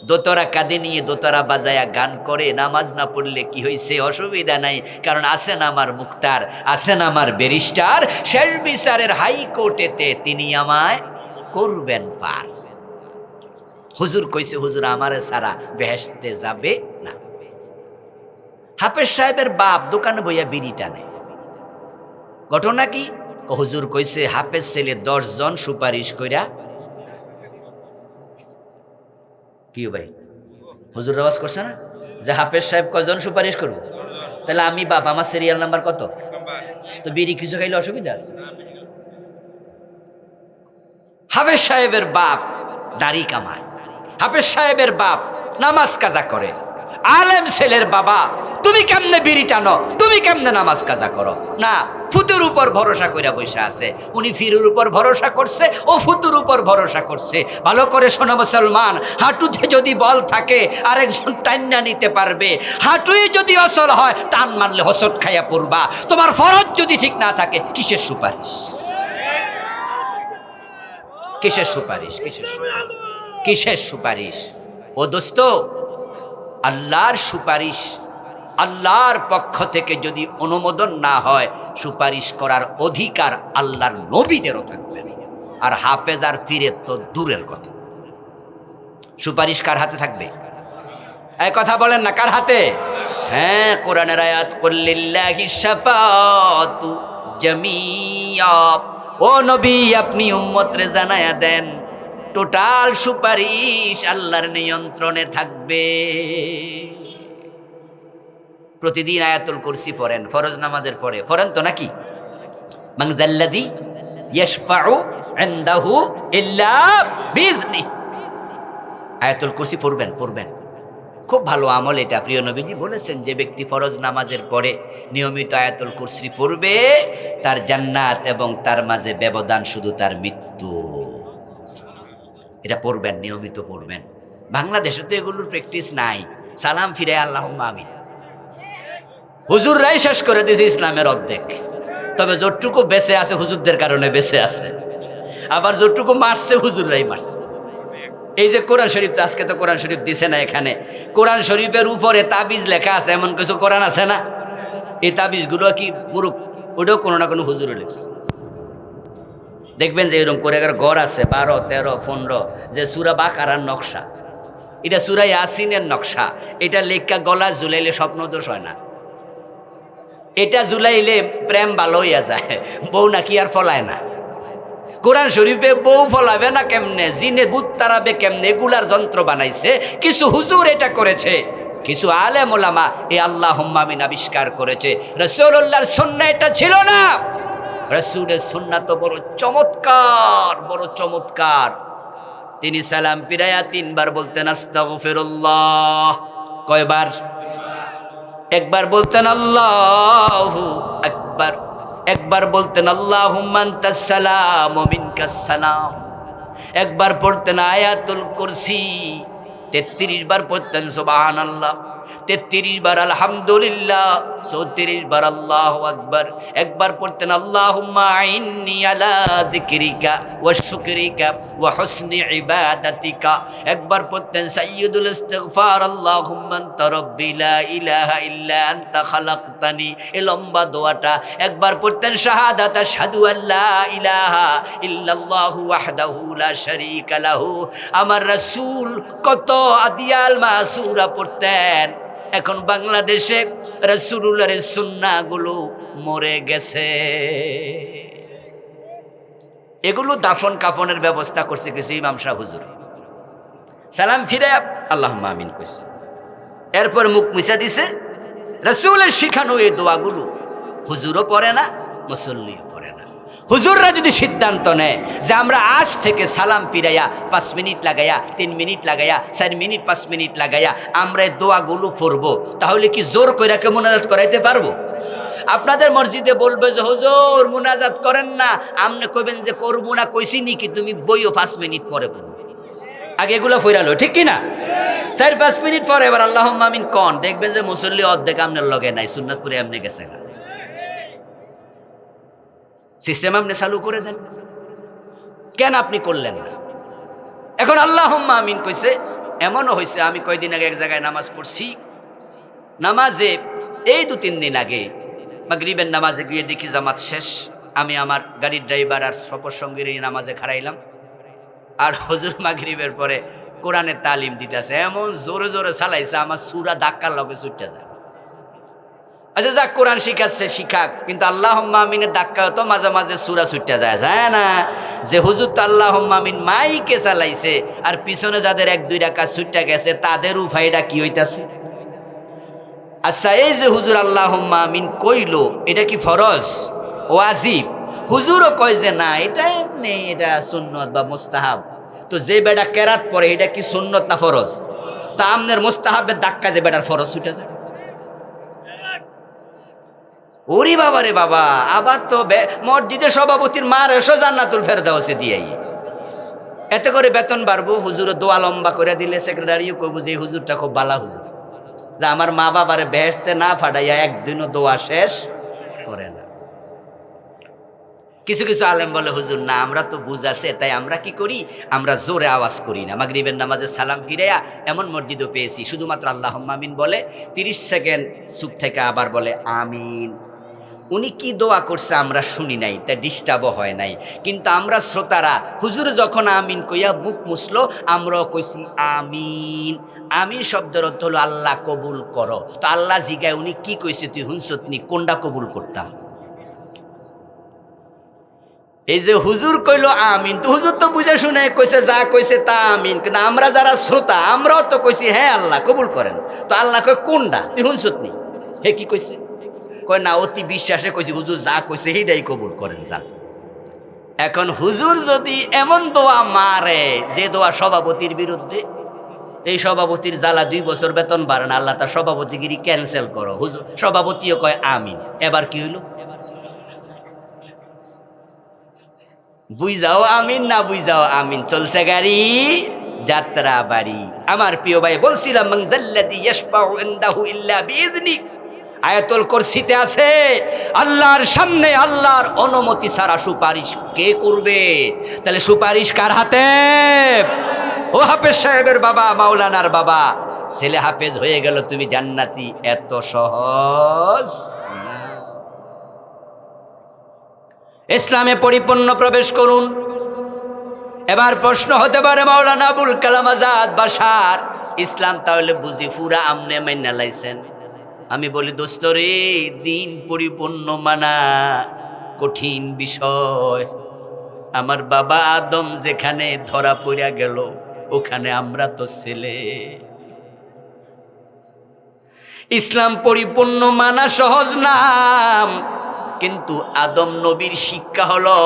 দোতরা কাঁধে নিয়ে দোতরা বাজায়া গান করে, নামাজ না পড়লে কি হয়েছে, অসুবিধা নাই, কারণ আছেন আমার মুক্তার, আছেন আমার ব্যারিস্টার, শেষ বিচারের হাইকোর্টেতে তিনি আমায় করবেন পার। হুজুর কইছে, হুজুর আমারে সারা বেহেশতে যাবে না। হাফেজ সাহেবের বাপ দোকানে বইয়া বিড়ি টানে। ঘটনা কি? হুজুর কইছে হাফেজ ছেলে 10 জন সুপারিশ কইরা। কি ভাই হুজুর আওয়াজ করছে না যে হাফেজ সাহেব কয়জন সুপারিশ করবো? তাহলে আমি বাপ, আমার সিরিয়াল নাম্বার কত? তো বিড়ি কিছু খাইলে অসুবিধা আছে? হাফেজ সাহেবের বাপ দাড়ি কামায়, হাফেজ সাহেবের বাপ নামাজ কাজা করে। আলেম ছেলের বাবা, তুমি কেমনে বিড়ি টানো, তুমি কেমনে নামাজ কাজা করো? না, ফুতুর উপর ভরসা কইরা বসে আছে। উনি ফিরুর উপর ভরসা করছে, ও ফুতুর উপর ভরসা করছে। ভালো করে শোনো মুসলমান, হাঁটুতে যদি বল থাকে আরেকজন টান্না নিতে পারবে, হাঁটুই যদি অচল হয় টান মারলে হোঁচট খাইয়া পড়বা। তোমার ফরজ যদি ঠিক না থাকে কিসের সুপারিশ? কিসের সুপারিশ? কিসের সুপারিশ? ও দোস্ত, আল্লাহর সুপারিশ, আল্লাহর পক্ষ থেকে যদি অনুমোদন না হয়, সুপারিশ করার অধিকার আল্লাহর নবীদেরও থাকবে, আর হাফেজ আর পীরের তো দূরের কথা। সুপারিশ কার হাতে থাকবে? এই কথা বলেন না, কার হাতে? হ্যাঁ, কোরআনের আয়াত, কুল্লিল্লাহি শাফাআতু জামিয়া। ও নবী, আপনি উম্মতরে জানায়া দেন টোটাল সুপারিশ আল্লাহর নিয়ন্ত্রণে থাকবে। প্রতিদিন আয়াতুল কুরসি পড়েন, ফরজ নামাজের পরে পড়েন তো নাকি? মান যাল্লাযী ইয়াশফাউ ইনদাহু ইল্লা বিইজনি। আয়াতুল কুরসি পড়বেন, পড়বেন, খুব ভালো আমল এটা। প্রিয় নবীজি বলেছেন, যে ব্যক্তি ফরজ নামাজের পরে নিয়মিত আয়াতুল কুরসি পড়বে, তার জান্নাত এবং তার মাঝে ব্যবধান শুধু তার মৃত্যু। এটা পড়বেন, নিয়মিত পড়বেন। বাংলাদেশে তো এগুলোর প্র্যাকটিস নাই। সালাম ফিরে আল্লাহুম্মা আমিন। হুজুররাই শেষ করে দিয়েছে ইসলামের অর্ধেক। তবে যতটুকু বেঁচে আছে হুজুরদের কারণে বেঁচে আছে, আবার যতটুকু মারছে হুজুররাই মারছে। এই যে কোরআন শরীফ, তো আজকে তো কোরআন শরীফ দিছে না এখানে, কোরআন শরীফের উপরে তাবিজ লেখা আছে, এমন কিছু কোরআন আছে না? এই তাবিজগুলো কি মুরুখ? ওটাও কোনো না কোনো হুজুরে লিখছে। দেখবেন যে এরকম করে ঘর আছে 12, 13, 15, যে সূরা বাকারার নকশা, এটা সূরা ইয়াসিনের নকশা। এটা লেখা গলা ঝুলাইলে স্বপ্ন দোষ হয় না, এটা ঝুলাইলে প্রেম ভালো হইয়া যায়, বউ নাকি আর ফলায় না। কোরআন শরীফে বউ ফলাবে না কেমনে, জিনে ভূত তাড়াবে কেমনে, এগুলার যন্ত্র বানাইছে কিছু হুজুর, এটা করেছে কিছু আলেম ওলামা, এই আল্লাহুম্মা আমিন আবিষ্কার করেছে। রাসূলুল্লাহর সুন্নাহ এটা ছিল না। রাসূলের সুন্নাহ তো বড় চমৎকার, বড় চমৎকার। তিনি সালাম ফিরায়া 3 বার বলতেন আস্তাগফিরুল্লাহ। কয়বার? একবার বলতেন আল্লাহু আকবার, একবার বলতেন আল্লাহুম্মা আনতাস সালাম ওয়া মিনকাস সালাম, একবার পড়তেন আয়াতুল কুরসি, 33 বার পড়তেন সুবহানাল্লাহ, 33 বার আলহামদুলিল্লাহ, 34 বার আল্লাহু আকবার, একবার পড়তেন আল্লাহুম্মা আইন্নি আলা যিকরিকা ওয়া শুকরিকা ওয়া হুসনি ইবাদাতিকা, একবার পড়তেন সাইয়্যিদুল ইস্তিগফার আল্লাহুম্মা আনতা রাব্বি লা ইলাহা ইল্লা আনতা খালাকতানি, এই লম্বা দোয়াটা। একবার পড়তেন শাহাদাত আশহাদু আল্লা ইলাহা ইল্লাল্লাহু ওয়াহদাহু লা শারীকা লাহু। আমার রাসূল কত আদিয়াল মাসুরা পড়তেন। এখন বাংলাদেশে রাসূলুল্লাহর সুন্নাহগুলো মরে গেছে। এগুলো দাফন কাফনের ব্যবস্থা করছে কিছু ইমাম সাহেব হুজুর। সালাম ফিরে আল্লাহুম্মা আমিন কইছে, এরপর মুখ মুছা দিছে। রাসূলের শিখানো এই দোয়াগুলো হুজুরও পড়ে না, মুসল্লিও পড়ে না। হুজুররা যদি সিদ্ধান্ত নেয় যে আমরা আজ থেকে সালাম ফিরাইয়া 5 মিনিট লাগাইয়া, 3 মিনিট লাগাইয়া, 4 মিনিট 5 মিনিট লাগাইয়া আমরা এই দোয়াগুলো পড়বো, তাহলে কি জোর কইরা কে মুনাজাত করাইতে পারবো? আপনাদের মসজিদে বলবে যে হুজুর মুনাজাত করেন না, আপনি কইবেন যে করবো না, কইছি নাকি তুমি বইও 5 মিনিট পরে পড়বো। আগে এগুলো ফইরালো, ঠিক কি না? 4-5 মিনিট পরে এবার আল্লাহুম্মা আমিন কোন দেখবেন যে মুসল্লি অর্ধেক আপনার লগে নাই, সুন্নাত করে এমনি গেছে। সিস্টেম আপনি চালু করে দেন, কেন আপনি করলেন না? এখন আল্লাহুম্মা আমিন কইছে। এমনও হয়েছে, আমি কয়দিন আগে এক জায়গায় নামাজ পড়ছি, নামাজে এই 2-3 দিন আগে মাগরিবের নামাজে গিয়ে দেখি জামাত শেষ, আমি আমার গাড়ির ড্রাইভার আর সফর সঙ্গীর নামাজে খাড়াইলাম, আর হুজুর মাগরিবের পরে কোরআনের তালিম দিতেছে, এমন জোরে জোরে চালাইছে আমার সূরা ধাক্কার লগে ছুটে যায়। আচ্ছা যাক, কোরআন শিখাচ্ছে শিখাক, কিন্তু আল্লাহুম্মা আমিনের ধাক্কা তো মাঝে মাঝে সূরা ছুটে যায়, যায় না? যে হুজুর তো আল্লাহুম্মা আমিন মাইকে চালাইছে, আর পিছনে যাদের 1-2 রাকাত ছুটে গেছে তাদের উফাইটা কি হইতাছে? আচ্ছা এই যে হুজুর আল্লাহুম্মা আমিন কইলো, এটা কি ফরজ ওয়াজিব? হুজুরও কয় যে না, এটা এমনি, এটা সুন্নত বা মুস্তাহাব। তো যে বেটা কেরাত পড়ে এটা কি সুন্নত না ফরজ? তা আমনের মুস্তাহাবের ধাক্কা যে বেটার ফরজ ছুটে যায়। ওরে বাবা রে বাবা, আবার তো মসজিদের সভাপতির মার এসো জান্নাতুল ফেরদাউসে দিয়াই, এতে করে বেতন বাড়বো। হুজুর দোয়া লম্বা করে দিলে সেক্রেটারিও কইব যে হুজুরটা খুব বালা হুজুর, যে আমার মা বাবারে বেহেশতে না ফাটাইয়া একদিনও দোয়া শেষ করে না। কিছু কিছু আলেম বলে হুজুর না, আমরা তো বুঝাছে, তাই আমরা কি করি, আমরা জোরে আওয়াজ করি না। মাগরিবের নামাজে সালাম ফিরাইয়া এমন মসজিদও পেয়েছি শুধুমাত্র আল্লাহুম্মা আমিন বলে 30 সেকেন্ড চুপ থেকে আবার বলে আমিন। উনি কি দোয়া করছে আমরা শুনি নাই, তাই ডিস্টার্বও হয় নাই, কিন্তু আমরা শ্রোতারা হুজুর যখন আমিন কইয়া মুখ মুছলো, আমরাও কইছি আমিন। আমিন শব্দের অর্থ হলো আল্লাহ কবুল করো। তো আল্লাহ জিগায় উনি কি কইছে তুই হুনসতনি, কোনটা কবুল করতাম? এই যে হুজুর কইলো আমিন, তো হুজুর তো বুঝে শুনে কইছে, যা কইছে তা আমিন, কিন্তু আমরা যারা শ্রোতা আমরাও তো কইছি হ্যাঁ আল্লাহ কবুল করেন। তো আল্লাহ কয় কোনটা, তুই হুনসতনি, হে কি কইছে? কয় না, অতি বিশ্বাসে কইছি হুজুর যা কইছে সেইটাই কবুল করেন যান। এখন হুজুর যদি এমন দোয়া মারে যে দোয়া সভাপতির বিরুদ্ধে, এই সভাপতির জ্বালা 2 বছর বেতন বাড়ে না, আল্লাহ তার সভাপতিগিরি ক্যান্সেল করো। হুজুর সভাপতিও কয় আমিন। এবার কি হইল? বুঝাও আমিন না বুঝাও আমিন, চলছে গাড়ি যাত্রা বাড়ি। আমার প্রিয় ভাই বলছিলাম মান যাল্লাযী ইয়াশফাউ ইনদাহু ইল্লা বিইযনি, আয়াতুল কুরসিতে আছে আল্লাহর সামনে আল্লাহর অনুমতি ছাড়া সুপারিশ কে করবে? তাহলে সুপারিশ কার হাতে? ও হাফেজ সাহেবের বাবা, মাওলানার বাবা, ছেলে হাফেজ হয়ে গেল তুমি জান্নাতি, এত সহজ না। ইসলামে পরিপূর্ণ প্রবেশ করুন। এবার প্রশ্ন হতে পারে মাওলানা আবুল কালাম আজাদ বাশার, ইসলাম তাহলে বুঝি পুরা আমনে মাইনা লাইছেন? আমি বলি দোস্ত রে, দিন পরিপূর্ণ মানা কঠিন বিষয়। আমার বাবা আদম যেখানে ধরা পড়িয়া গেল, ওখানে আমরা তো ছেলে। ইসলাম পরিপূর্ণ মানা সহজ নাম, কিন্তু আদম নবীর শিক্ষা হলো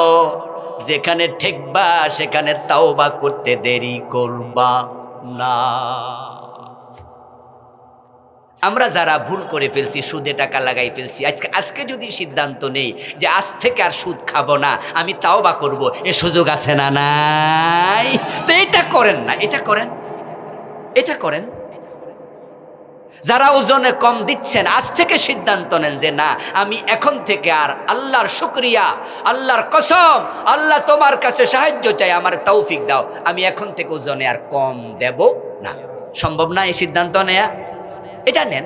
যেখানে ঠেকবা সেখানে তাওবা করতে দেরি করবা না। আমরা যারা ভুল করে ফেলছি, সুদে টাকা লাগাই ফেলছি, আজকে যদি সিদ্ধান্ত নেই যে আজ থেকে আর সুদ খাবো না, আমি তাওবা করব, এ সুযোগ আছে না নাই? তো এটা করেন না, এটা করেন, এটা করেন। যারা ওজনে কম দিচ্ছেন, আজ থেকে সিদ্ধান্ত নেন যে না, আমি এখন থেকে আর আল্লাহর শুকরিয়া, আল্লাহর কসম, আল্লাহ তোমার কাছে সাহায্য চাই, আমার তৌফিক দাও, আমি এখন থেকে ওজনে আর কম দেব না। সম্ভব না এই সিদ্ধান্ত নেয়া? এটা নেন।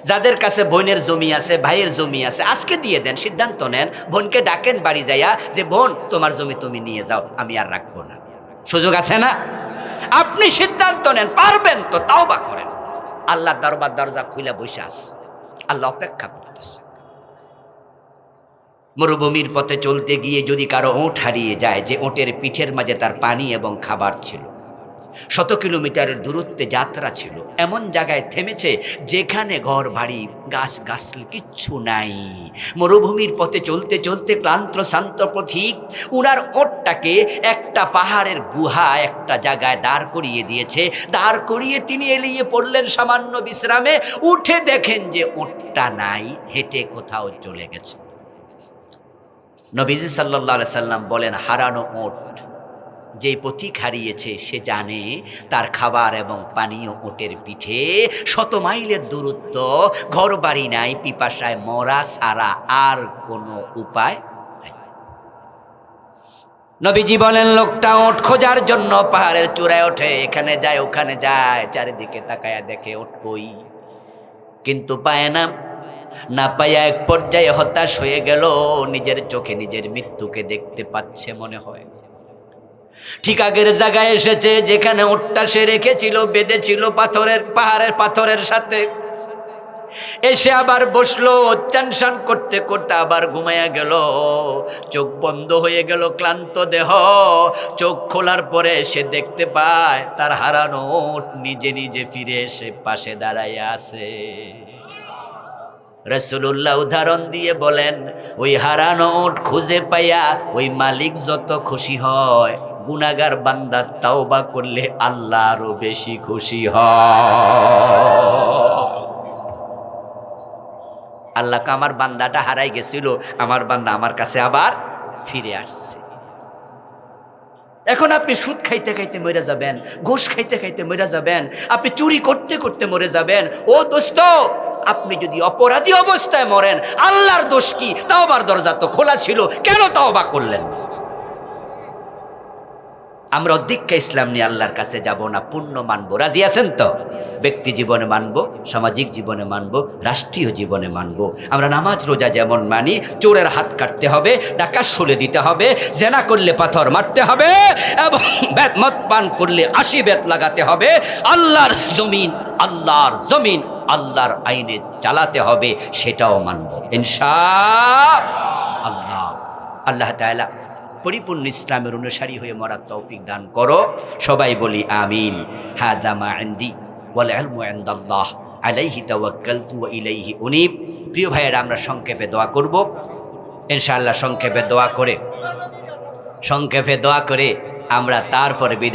যাদের কাছে বোনের জমি আছে, ভাইয়ের জমি আছে, আজকে দিয়ে দেন, সিদ্ধান্ত নেন, বোনকে ডাকেন বাড়ি যাইয়া যে বোন তোমার জমি তুমি নিয়ে যাও, আমি আর রাখবো না। সুযোগ আছে না? আপনি সিদ্ধান্ত নেন, পারবেন তো তাওবা করেন। আল্লাহর দরবার দরজা খুলে বসে আছে, আল্লাহ অপেক্ষা করতেছে। মরুভূমির পথে চলতে গিয়ে যদি কারো ওঁট হারিয়ে যায়, যে ওঁটের পিঠের মাঝে তার পানি এবং খাবার ছিল, 100 কিলোমিটারের দূরত্বে যাত্রা ছিল, এমন জায়গায় থেমেছে যেখানে ঘর বাড়ি গাছ গাছল কিচ্ছু নাই। মরুভূমির পথে চলতে চলতে ক্লান্ত শান্ত পথিক উনার ওঁটটাকে একটা পাহাড়ের গুহা একটা জায়গায় দাঁড় করিয়ে দিয়েছে। দাঁড় করিয়ে তিনি এলিয়ে পড়লেন সামান্য বিশ্রামে, উঠে দেখেন যে ওঁটটা নাই, হেঁটে কোথাও চলে গেছে। নবীজি সাল্লাল্লাহু আলাইহি সাল্লাম বলেন, হারানো ওঁট যে পথিক হারিয়েছে সে জানে তার খাবার এবং পানীয় ওটের পিঠে 100 মাইলের দূরত্ব, ঘর বাড়ি নাই, পিপাসায় মরা ছাড়া আর কোনো উপায় নাই। নবীজি বলেন, লোকটা ওট খোঁজার জন্য পাহাড়ের চূড়ায় ওঠে, এখানে যায় ওখানে যায়, চারিদিকে তাকায়া দেখে ওট কই, কিন্তু পায় না। না পাইয়া এক পর্যায়ে হতাশ হয়ে গেল, নিজের চোখে নিজের মৃত্যুকে দেখতে পাচ্ছে মনে হয়। ঠিক আগের জায়গায় এসেছে যেখানে ওটটা সে রেখেছিল, বেঁধেছিল পাহাড়ের পাথরের সাথে। এসে আবার বসলো, চানসান করতে করতে আবার ঘুমাইয়া গেল, চোখ বন্ধ হয়ে গেল, ক্লান্ত দেহ। চোখ খোলার পরে সে দেখতে পায় তার হারানো ওট নিজে নিজে ফিরে এসে পাশে দাঁড়াইয়া আছে। রাসূলুল্লাহ উদাহরণ দিয়ে বলেন, ওই হারানো ওট খুঁজে পাইয়া ওই মালিক যত খুশি হয়, গুনাহগার বান্দা তাওবা করলে আল্লাহ আরো বেশি খুশি হয়। আল্লাহ আমার বান্দাটা হারাই গেছিল, আমার বান্দা আমার কাছে আবার ফিরে আসছে। এখন আপনি সুদ খাইতে খাইতে মরে যাবেন, ঘুষ খাইতে খাইতে মরে যাবেন, আপনি চুরি করতে করতে মরে যাবেন। ও দোস্ত, আপনি যদি অপরাধী অবস্থায় মরেন, আল্লাহর দোষ কি? তাওবার দরজা তো খোলা ছিল, কেন তাওবা করলেন? আমরা অধিক্য ইসলাম নিয়ে আল্লাহর কাছে যাব না, পূর্ণ মানবো। রাজি আছেন তো? ব্যক্তি জীবনে মানবো, সামাজিক জীবনে মানবো, রাষ্ট্রীয় জীবনে মানবো। আমরা নামাজ রোজা যেমন মানি, চোরের হাত কাটতে হবে, ডাকাত শুলে দিতে হবে, জেনা করলে পাথর মারতে হবে, এবং মদ পান করলে 80 বেত লাগাতে হবে। আল্লাহর জমিন আল্লাহর আইনে চালাতে হবে, সেটাও মানবো ইনশাআল্লাহ। আল্লাহ তাআলা পরিপূর্ণ ইসলামের অনুসারী হয়ে মরার তৌফিক দান করো। সবাই বলি আমিন। হাদা মা ইনদি ওয়াল ইলমু ইনদাল্লাহ আলাইহি তাওয়াক্কালতু ওয়া ইলাইহি উনীব। প্রিয় ভাইয়েরা, আমরা সংক্ষেপে দোয়া করব ইনশাআল্লাহ। সংক্ষেপে দোয়া করে আমরা তারপরে বিদায়